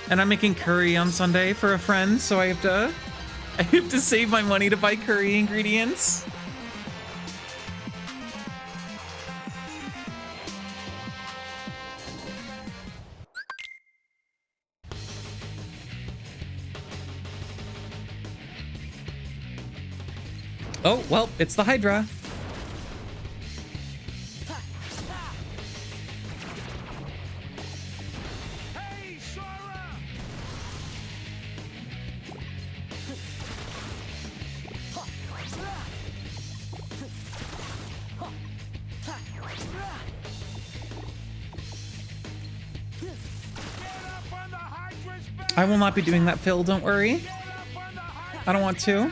And I'm making curry on Sunday for a friend, so I have to save my money to buy curry ingredients. Oh, well, it's the Hydra. Hey, Sora! I will not be doing that, Phil, don't worry. Get up on the high I don't want to.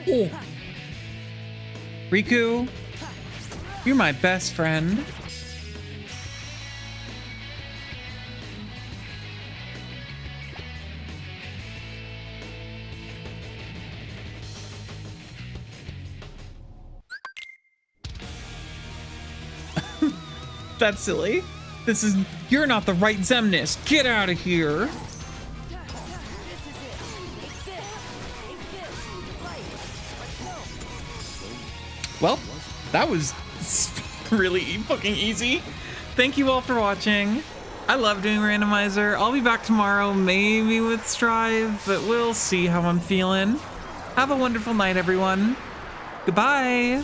Oh. Riku, you're my best friend. That's silly. You're not the right Zemnis. Get out of here. Well, that was really fucking easy. Thank you all for watching. I love doing randomizer. I'll be back tomorrow, maybe with Strive, but we'll see how I'm feeling. Have a wonderful night, everyone. Goodbye.